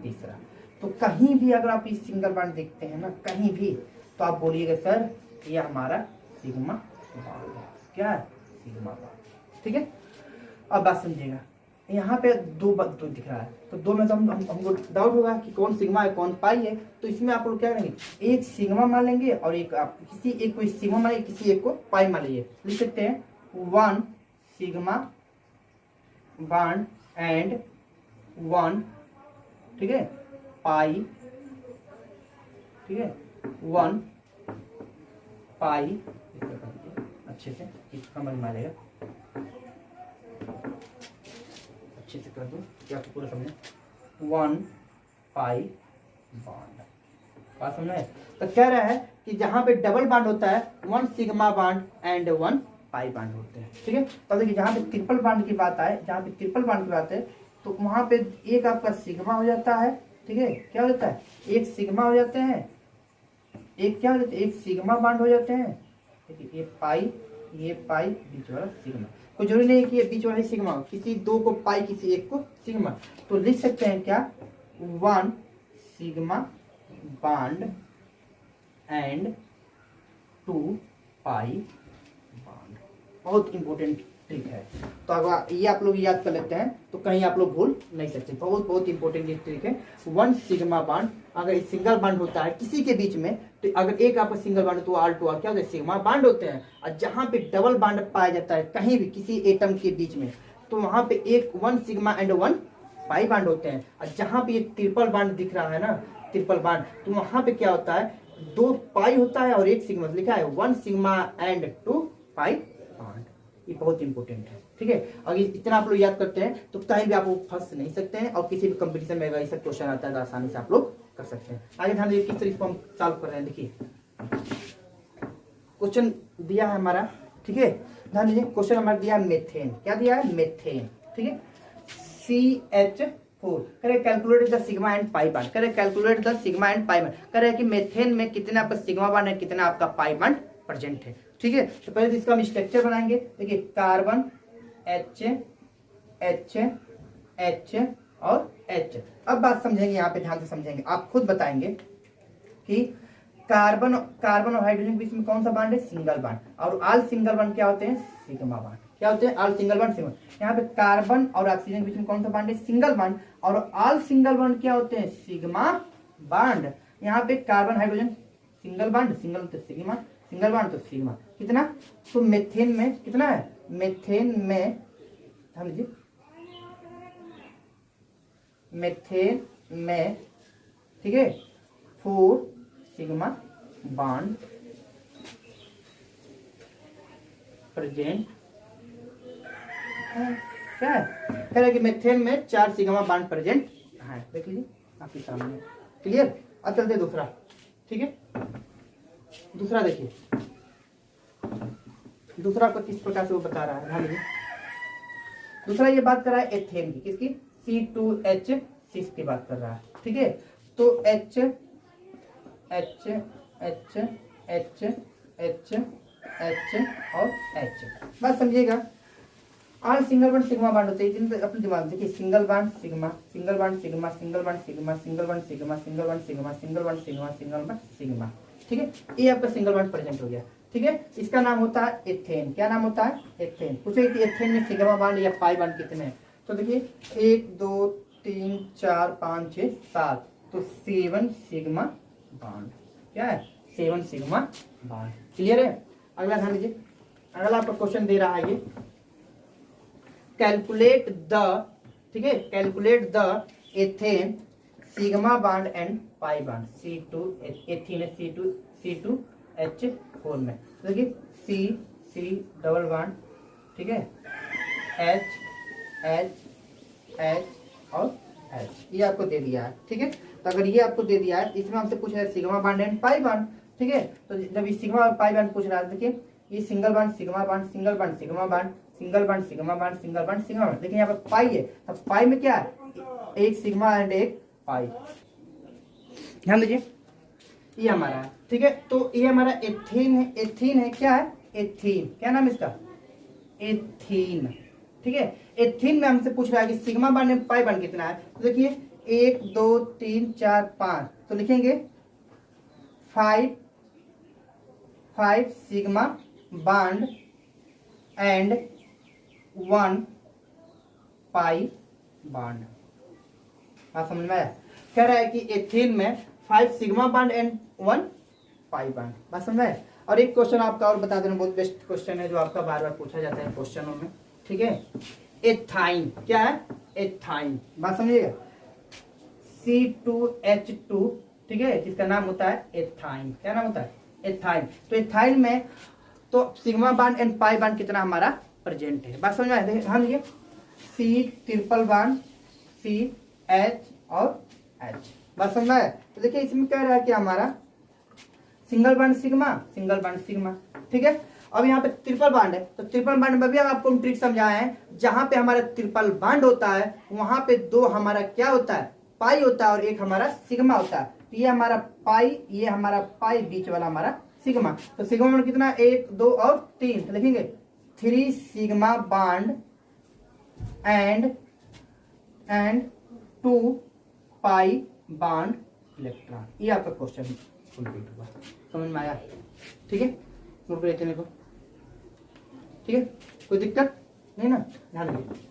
तीसरा। तो कहीं भी अगर आप इस सिंगल बॉन्ड देखते हैं ना कहीं भी, तो आप बोलिएगा सर ये हमारा सिग्मा बॉन्ड है। क्या है, सिग्मा बॉन्ड, ठीक है। अब बात समझिएगा, यहाँ पे दो दिख रहा है, तो दो में तो हमको डाउट होगा कि कौन सिग्मा है कौन पाई है। तो इसमें आप लोग क्या करेंगे, एक सिग्मा मान लेंगे और एक आप किसी एक को सिग्मा मान लेंगे, किसी एक को पाई मान लीजिए। लिख सकते हैं 1 सिग्मा बॉन्ड एंड 1, ठीक है, पाई, ठीक है, 1 पाई, अच्छे से इसका समझ में आ जाएगा, अच्छे से कर दो क्या आपको पूरा समझे, 1 पाई बॉन्ड, बात समझ में। तो कह रहा है कि जहां पे डबल बॉन्ड होता है 1 sigma bond and 1 pi bond होते हैं, ठीक है। तो देखिए जहां पे ट्रिपल बॉन्ड की बात आए, जहां पे ट्रिपल बॉन्ड की बात है, तो वहां पे एक आपका सिग्मा हो जाता है, ठीक है, क्या हो जाता है, एक सिग्मा हो जाते हैं, एक क्या हो जाता है, एक सिग्मा बॉन्ड हो जाते हैं, देखिए ये पाई बीच वाला सिग्मा, कोई जरूरी नहीं है कि ये बीच वाला सिग्मा हो, किसी दो को पाई किसी एक को सिग्मा। तो लिख सकते हैं क्या, 1 sigma bond and 2 pi bond. बहुत इंपॉर्टेंट ट्रिक है, तो अगर ये आप लोग याद कर लेते हैं तो कहीं आप लोग भूल नहीं सकते। बहुत इंपॉर्टेंट ये ट्रिक है। 1 सिग्मा बॉन्ड अगर सिंगल बॉन्ड होता है किसी के बीच में, तो अगर एक आपका सिंगल बॉन्ड तो ऑल टू ऑल क्या होता है, सिग्मा बॉन्ड होते हैं। और जहां पे डबल बॉन्ड पाया जाता है कहीं भी किसी एटम के बीच में, तो वहां पे एक 1 सिग्मा एंड 1 पाई बॉन्ड होते हैं। और जहां पे ये ट्रिपल बॉन्ड दिख रहा है ना, ट्रिपल बॉन्ड, तो वहां पे क्या होता है, 2 पाई होता है और 1 सिग्मा, लिखा है 1 सिग्मा एंड 2 पाई बॉन्ड। ये बहुत इंपॉर्टेंट है, ठीक है। अगर इतना आप लोग याद करते हैं तो कहीं भी आप फंस नहीं सकते हैं, और किसी भी कंपटीशन में अगर ऐसा क्वेश्चन आता है तो आसानी से आप लोग कर सकते हैं। आगे ध्यान दीजिए किस तरीके से हम सॉल्व कर रहे हैं। देखिए क्वेश्चन दिया है हमारा, ठीक है, ध्यान दीजिए क्वेश्चन हमारा दिया है मेथेन, क्या दिया है, मेथेन, ठीक है, CH 4 करे calculate the sigma and pi bond, करे calculate the sigma and pi bond, करे कि मेथेन में कितना आपका सिग्मा बॉन्ड है, कितना आपका पाई बॉन्ड प्रेजेंट है। ठीक है, तो पहले तो इसका हम स्ट्रक्चर बनाएंगे। देखिए कार्बन H H H और H। अब बात समझेंगे, यहाँ पे ध्यान से समझेंगे, आप खुद बताएंगे कि कार्बन और हाइड्रोजन के बीच में कौन सा बॉन्ड है, सिंगल बॉन्ड, और ऑल सिंगल बॉन्ड क्या होते हैं, सिग्मा बॉन्ड। क्या होते हैं, ऑल सिंगल बॉन्ड सिग्मा। यहाँ पे कार्बन और ऑक्सीजन के बीच में कौन सा बॉन्ड है, सिंगल बॉन्ड, और ऑल सिंगल बॉन्ड क्या होते हैं, सिग्मा बॉन्ड। यहाँ पे carbon hydrogen single bond, single तो सिग्मा, सिंगल बॉन्ड तो सिग्मा। कितना, तो मेथेन में कितना है, मेथेन में समझिए, मेथेन में ठीक है 4 सिग्मा बॉन्ड प्रेजेंट है। क्या है, कह रहे कि मेथेन में 4 सिग्मा बॉन्ड प्रेजेंट है। देख लीजिए आपके सामने, क्लियर। अब चलते दूसरा। ठीक है, दूसरा देखिए, दूसरा को किस प्रकार से वो बता रहा है, ध्यान दीजिए। दूसरा ये बात कर रहा है एथेन की, किसकी, C2H6 की बात कर रहा है। ठीक है, तो H H H H H H और H, बात समझिएगा। All single bond sigma bond होते हैं, अपने दिमाग में देखिए, single bond sigma, single bond sigma, single bond sigma, single bond sigma, single bond sigma, single bond sigma, single bond sigma. ठीक है, ये आपका सिंगल बॉन्ड प्रेजेंट हो गया। ठीक है, इसका नाम होता है एथेन। क्या नाम होता है, एथेन। पूछे कि एथेन में सिग्मा बॉन्ड या पाई बॉन्ड कितने हैं, तो देखिए 1 2 3 4 5 6 7, तो 7 सिग्मा बॉन्ड। क्या है, 7 सिग्मा बॉन्ड। क्लियर है। अगला ध्यान दीजिए, अगला आपका क्वेश्चन दे रहा है ये, कैलकुलेट द, ठीक है, calculate the ethane sigma bond and pi bond. C2 ethane है, C2H4 में, देखिए C डबल बॉन्ड, ठीक है, H और H, ये आपको दे दिया है। ठीक है, तो अगर ये आपको दे दिया है, इसमें हमसे पूछ रहा है sigma bond and pi bond. ठीक है, तो जब ये सिग्मा और पाई बॉन्ड पूछ रहा है, देखिए ये single bond sigma bond, single bond sigma bond, single bond sigma bond, single bond sigma bond. देखिए यहाँ पे पाई है, तो पाई में क्या है, एक सिग्मा एंड एक पाई। ध्यान दीजिए, ये हमारा है। ठीक है, तो ये हमारा एथीन है, एथीन है, क्या है, एथीन। क्या नाम है इसका, एथीन। ठीक है, एथीन में हमसे पूछ रहा है कि sigma bond and pi bond कितना है, तो देखिए 1 2 3 4 5, तो लिखेंगे 5 sigma bond and 1 pi bond. बात समझ में आया। कह रहा है कि एथेन में 5 sigma bond and 1 pi bond. बात समझ में आया। और एक क्वेश्चन आपका और बता देना, बहुत बेस्ट क्वेश्चन है जो आपका बार बार पूछा जाता है क्वेश्चनों में। ठीक है, एथाइन। क्या है, एथाइन। बात समझिएगा, C2H2, ठीक है, जिसका नाम होता है एथाइन। क्या नाम होता है, एथाइन। तो एथाइन में तो sigma bond and pi bond कितना हमारा प्रेजेंट है। बात समझ में आया। हाँ देखिए, C triple bond, C H और H। बात समझ में आया। तो देखिए इसमें कह रहा है कि हमारा single bond sigma, single bond sigma. ठीक है, अब यहाँ पे ट्रिपल बॉन्ड है, तो ट्रिपल बॉन्ड में भी आपको हम ट्रिक समझाए हैं, जहां पे हमारा ट्रिपल बॉन्ड होता है वहां पे 2 हमारा क्या होता है, पाई होता है, और 1 हमारा सिग्मा होता है। तो ये हमारा पाई, ये हमारा पाई, बीच वाला हमारा सिग्मा। तो सिग्मा बॉन्ड कितना, 1 2 और 3, तो लिखेंगे 3 sigma bond and 2 pi bond electron. ये आपका क्वेश्चन कंप्लीट हुआ। समझ में आया। ठीक है, नोट कर लेते को। ठीक है, कोई दिक्कत नहीं ना, ध्यान रखिए।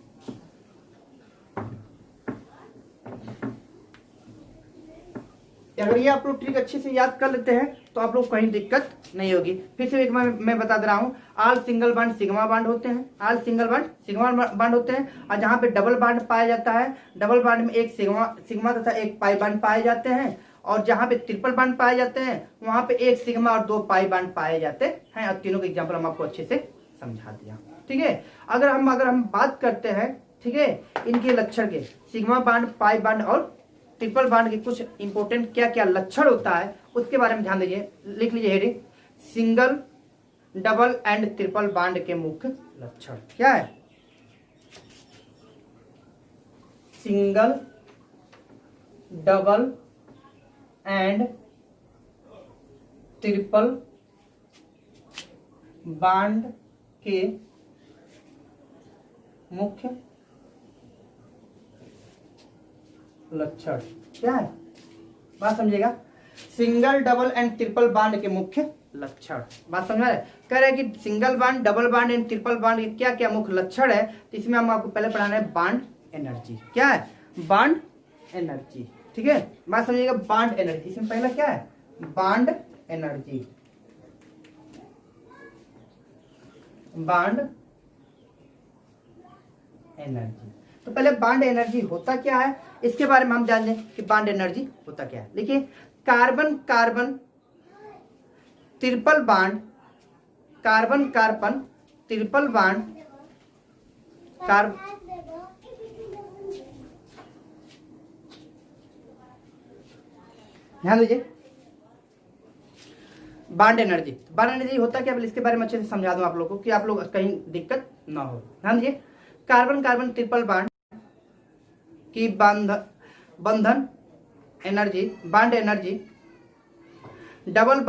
अगर ये आप लोग ट्रिक अच्छे से याद कर लेते हैं तो आप लोग कहीं दिक्कत नहीं होगी। फिर से एक बार मैं बता दे रहा हूँ, all single bond sigma bond होते हैं, all single bond sigma bond होते हैं, और जहाँ पे डबल बॉन्ड पाया जाता है, डबल बॉन्ड में एक सिग्मा तथा एक पाई बॉन्ड पाए जाते हैं, और जहाँ पे ट्रिपल बॉन्ड पाए जाते हैं वहां पे 1 सिग्मा और 2 पाई बॉन्ड पाए जाते हैं। और तीनों के एग्जाम्पल हम आपको अच्छे से समझा दिया। ठीक है, अगर हम बात करते हैं, ठीक है, इनके लक्षण के, सिग्मा बॉन्ड, पाई बॉन्ड और ट्रिपल बॉन्ड के कुछ इंपॉर्टेंट क्या क्या लक्षण होता है उसके बारे में ध्यान दीजिए। लिख लीजिए heading, single, double and triple bond के मुख्य लक्षण क्या है। Single, double and triple bond के मुख्य लक्षण क्या है, बात समझिएगा। Single double and triple bond के मुख्य लक्षण, बात समझ रहे। कह रहे हैं कि single bond, double bond and triple bond के क्या क्या मुख्य लक्षण है, तो इसमें हम आपको पहले पढ़ाना है बॉन्ड एनर्जी। क्या है, बॉन्ड एनर्जी, ठीक है, बात समझिएगा। बॉन्ड एनर्जी, इसमें पहला क्या है, बॉन्ड एनर्जी, बॉन्ड एनर्जी। तो पहले बॉन्ड एनर्जी होता क्या है, इसके बारे में हम जान लें कि बॉन्ड एनर्जी होता क्या है। देखिए, carbon carbon triple bond, carbon carbon triple bond, ध्यान दीजिए, बॉन्ड एनर्जी। बॉन्ड एनर्जी होता क्या, इसके बारे में अच्छे से समझा दूं आप लोगों को कि आप लोग कहीं दिक्कत ना हो। ध्यान दीजिए, कार्बन कार्बन ट्रिपल बॉन्ड की बंधन energy, bond energy double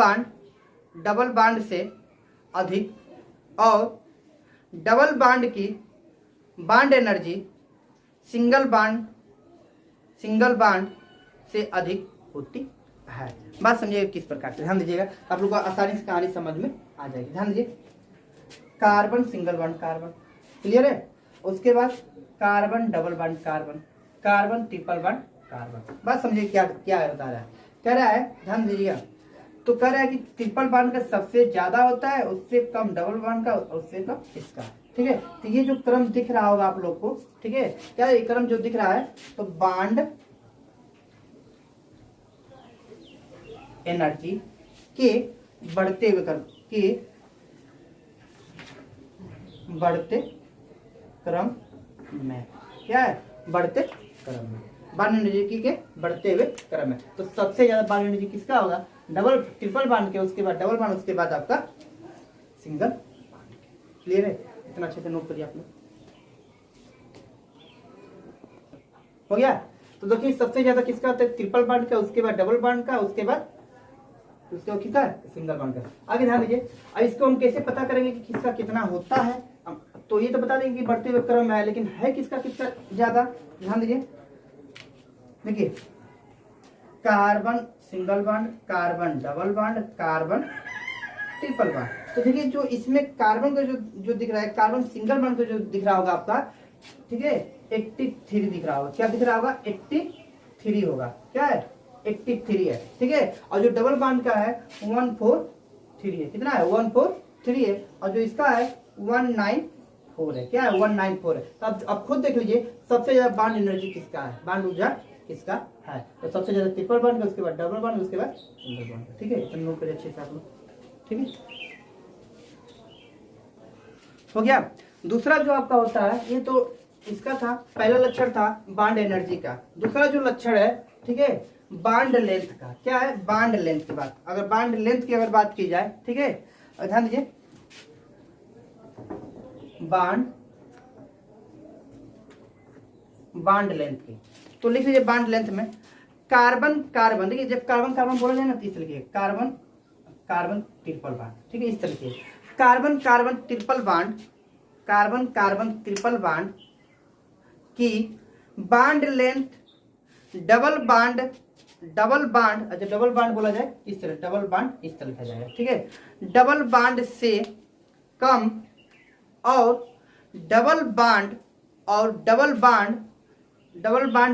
bond से अधिक और डबल बॉन्ड की बॉन्ड एनर्जी सिंगल बॉन्ड से अधिक होती है। बात समझिएगा किस प्रकार से, ध्यान दीजिएगा, आप लोग को आसानी से कहानी समझ में आ जाएगी। ध्यान दीजिए, carbon single bond carbon, clear है। उसके बाद carbon double bond carbon, carbon triple bond carbon. बात समझिए क्या क्या बता रहा है, कह रहा है, ध्यान दीजिएगा, तो कह रहा है कि ट्रिपल बॉन्ड का सबसे ज्यादा होता है, उससे कम डबल बॉन्ड का, उससे कम इसका, ठीक है। तो ये जो क्रम दिख रहा होगा आप लोग को, ठीक है, क्या ये क्रम जो दिख रहा है, तो बॉन्ड एनर्जी के बढ़ते हुए क्रम, के बढ़ते क्रम में, क्या है, बढ़ते क्रम में, बॉन्ड एनर्जी के बढ़ते हुए क्रम में। तो सबसे ज्यादा बॉन्ड एनर्जी किसका होगा, डबल ट्रिपल बॉन्ड के, उसके बाद डबल बॉन्ड, उसके बाद आपका सिंगल बॉन्ड। क्लियर है, इतना अच्छे से नोट करिए आप लोग, हो गया। तो देखिए सबसे ज्यादा किसका होता है, ट्रिपल बॉन्ड का, उसके बाद डबल बॉन्ड का, उसके बाद किसका, सिंगल बॉन्ड का। आगे ध्यान दीजिए, अब इसको हम कैसे पता करेंगे कि किसका कितना होता है, तो ये तो बता देंगे कि बढ़ते हुए क्रम में है, लेकिन है किसका किसका ज्यादा। ध्यान दीजिए, देखिए, carbon single bond, carbon double bond, carbon triple bond. तो देखिए, जो इसमें कार्बन का जो दिख रहा है, कार्बन सिंगल बॉन्ड का जो दिख रहा होगा आपका, ठीक है, 83 दिख रहा होगा। क्या दिख रहा होगा, 83 होगा, क्या है, 83 है, ठीक है। और जो डबल बॉन्ड का है 143 है, कितना है, 143 है। और जो इसका है 194 है, क्या है, 194 है। तो अब खुद देख लीजिए सबसे ज्यादा बॉन्ड एनर्जी किसका है, बॉन्ड ऊर्जा किसका है, तो सबसे ज्यादा ट्रिपल बॉन्ड का, उसके बाद डबल बॉन्ड, उसके बाद सिंगल बॉन्ड, ठीक है। इतना नोट करिए अच्छे से आप लोग, ठीक है, हो गया। दूसरा जो आपका होता है, ये तो इसका था, पहला लक्षण था बॉन्ड एनर्जी का। दूसरा जो लक्षण है, ठीक है, बॉन्ड लेंथ का। क्या है, बॉन्ड लेंथ की बात, अगर बॉन्ड लेंथ की अगर बात की जाए, ठीक है, ध्यान दीजिए, बॉन्ड लेंथ की, तो लिख लीजिए बॉन्ड लेंथ में कार्बन कार्बन, देखिए जब कार्बन कार्बन बोला जाए ना, तो इस लिखिए कार्बन कार्बन ट्रिपल बॉन्ड, ठीक है, इस तरह लिखिए carbon carbon triple bond, carbon carbon triple bond की बॉन्ड लेंथ डबल बॉन्ड, अच्छा डबल बॉन्ड बोला जाए इस तरह, डबल बॉन्ड इस तरह लिखा जाएगा, ठीक है, डबल बॉन्ड से कम और डबल बॉन्ड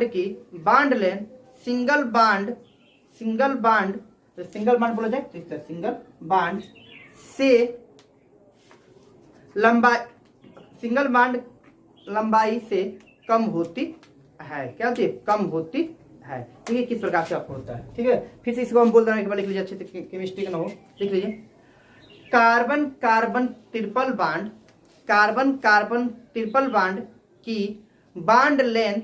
की बॉन्ड लेंथ सिंगल बॉन्ड तो सिंगल बॉन्ड बोला जाए तो इस तरह, सिंगल बॉन्ड से सिंगल बॉन्ड लंबाई से कम होती है। क्या होती है, कम होती है, ठीक है। किस प्रकार से आपको होता है, ठीक है। फिर से इसको हम बोल रहे हैं, एक बार लिख लीजिए अच्छे से, केमिस्ट्री का ना हो, लिख लीजिए carbon carbon triple bond, carbon carbon triple bond की बॉन्ड लेंथ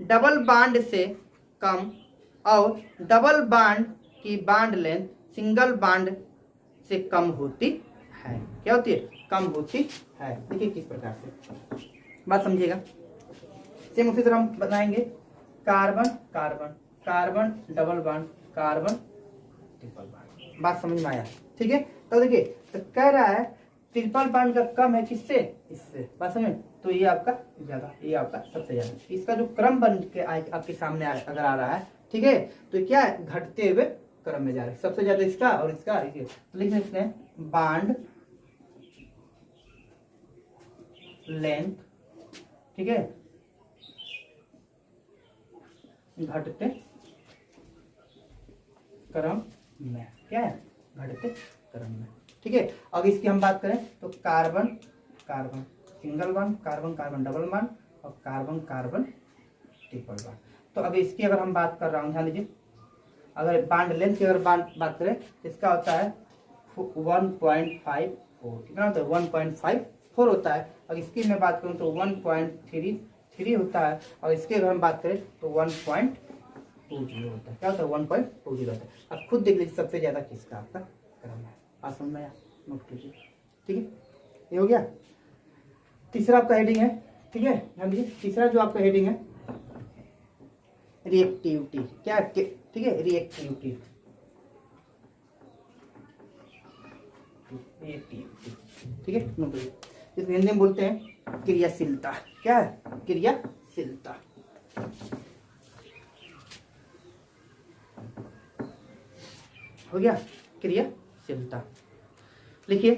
डबल बॉन्ड से कम और डबल बॉन्ड की बॉन्ड लेंथ सिंगल बॉन्ड से कम होती है। क्या होती है, कम होती है। देखिए किस प्रकार से, बात समझिएगा। सेम उसी तरह हम बताएंगे carbon carbon carbon double bond, carbon triple bond. बात समझ में आया? ठीक है, तो देखिए तो कह रहा है ट्रिपल बॉन्ड का कम है किससे, इससे। बात समझ? तो ये आपका ज्यादा, ये आपका सबसे ज्यादा। इसका जो क्रम बन के आपके सामने अगर आ रहा है, ठीक है, तो क्या है, घटते हुए क्रम में जा रहा है, सबसे ज्यादा इसका और इसका। तो लिख सकते हैं बॉन्ड लेंथ, ठीक है, घटते क्रम में, क्या है, घटते क्रम में। ठीक है, अब इसकी हम बात करें तो carbon carbon single bond, carbon carbon double bond और कार्बन कार्बन ट्रिपल बॉन्ड। तो अब इसकी अगर हम बात कर रहा हूँ, ध्यान दीजिए, अगर बॉन्ड लेंथ की अगर बात करें, इसका होता है 1.54, कितना होता है, 1.54 होता है। और इसकी मैं बात करूँ तो 1.33 होता है। और इसकी अगर हम बात करें तो 1.20 होता है। क्या होता है, 1.20 होता है। अब खुद देख लीजिए सबसे ज्यादा किसका आपका क्रम है। बात समझ में आया, नोट कीजिए। ठीक है, ये हो गया। तीसरा आपका हेडिंग है, ठीक है, ध्यान दीजिए, तीसरा जो आपका हेडिंग है रिएक्टिविटी, क्या, ठीक है, रिएक्टिविटी, ठीक है, नोट कीजिए। इसको हिंदी में बोलते हैं क्रियाशीलता। क्या है, क्रियाशीलता। हो गया, क्रियाशीलता। लिखिए,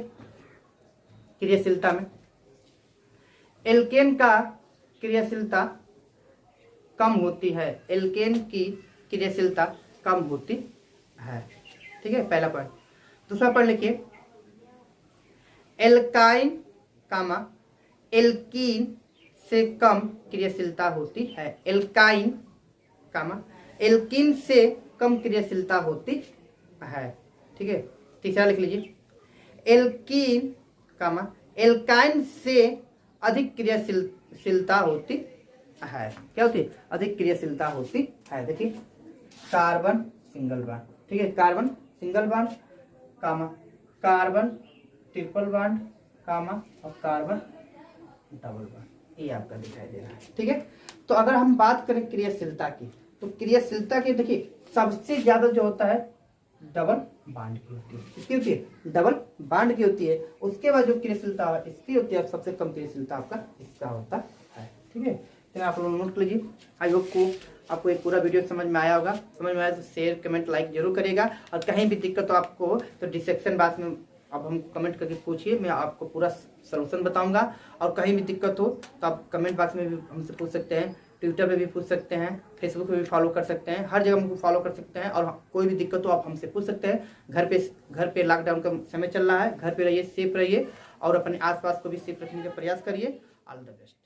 क्रियाशीलता में एल्केन का क्रियाशीलता कम होती है, एल्केन की क्रियाशीलता कम होती है। ठीक है, पहला पॉइंट। दूसरा पॉइंट लिखिए, एल्काइन कामा एल्कीन से कम क्रियाशीलता होती है, एल्काइन कामा एल्कीन से कम क्रियाशीलता होती है। ठीक है, तीसरा लिख लीजिए, एल्कीन कामा एल्काइन से अधिक क्रियाशीलता होती है। क्या होती है, अधिक क्रियाशीलता होती है। देखिए, कार्बन सिंगल बॉन्ड, ठीक है, कार्बन सिंगल बॉन्ड कामा कार्बन ट्रिपल बॉन्ड कामा और कार्बन डबल बॉन्ड, ये आपका दिखाई दे रहा है। ठीक है, तो अगर हम बात करें क्रियाशीलता की, तो क्रियाशीलता की देखिए सबसे ज्यादा जो होता है डबल बॉन्ड की होती है। किसकी होती है, डबल बॉन्ड की होती है। उसके बाद जो क्रियाशीलता इसकी होती है, सबसे कम क्रियाशीलता आपका इसका होता है। ठीक है, तो आप लोग नोट कर लीजिए। आई होप को आपको एक पूरा वीडियो समझ में आया होगा। समझ में आया तो शेयर कमेंट लाइक जरूर करेगा। और कहीं भी दिक्कत हो आपको तो डिस्क्रिप्शन बॉक्स में अब हम कमेंट करके पूछिए, मैं आपको पूरा सलूशन बताऊंगा। और कहीं भी दिक्कत हो तो आप कमेंट बॉक्स में भी हमसे पूछ सकते हैं, ट्विटर पे भी पूछ सकते हैं, फेसबुक पे भी फॉलो कर सकते हैं, हर जगह हमको फॉलो कर सकते हैं। और कोई भी दिक्कत हो आप हमसे पूछ सकते हैं। घर पे लॉकडाउन का समय चल रहा है, घर पे रहिए, सेफ रहिए और अपने आसपास को भी सेफ रखने का प्रयास करिए। All the best.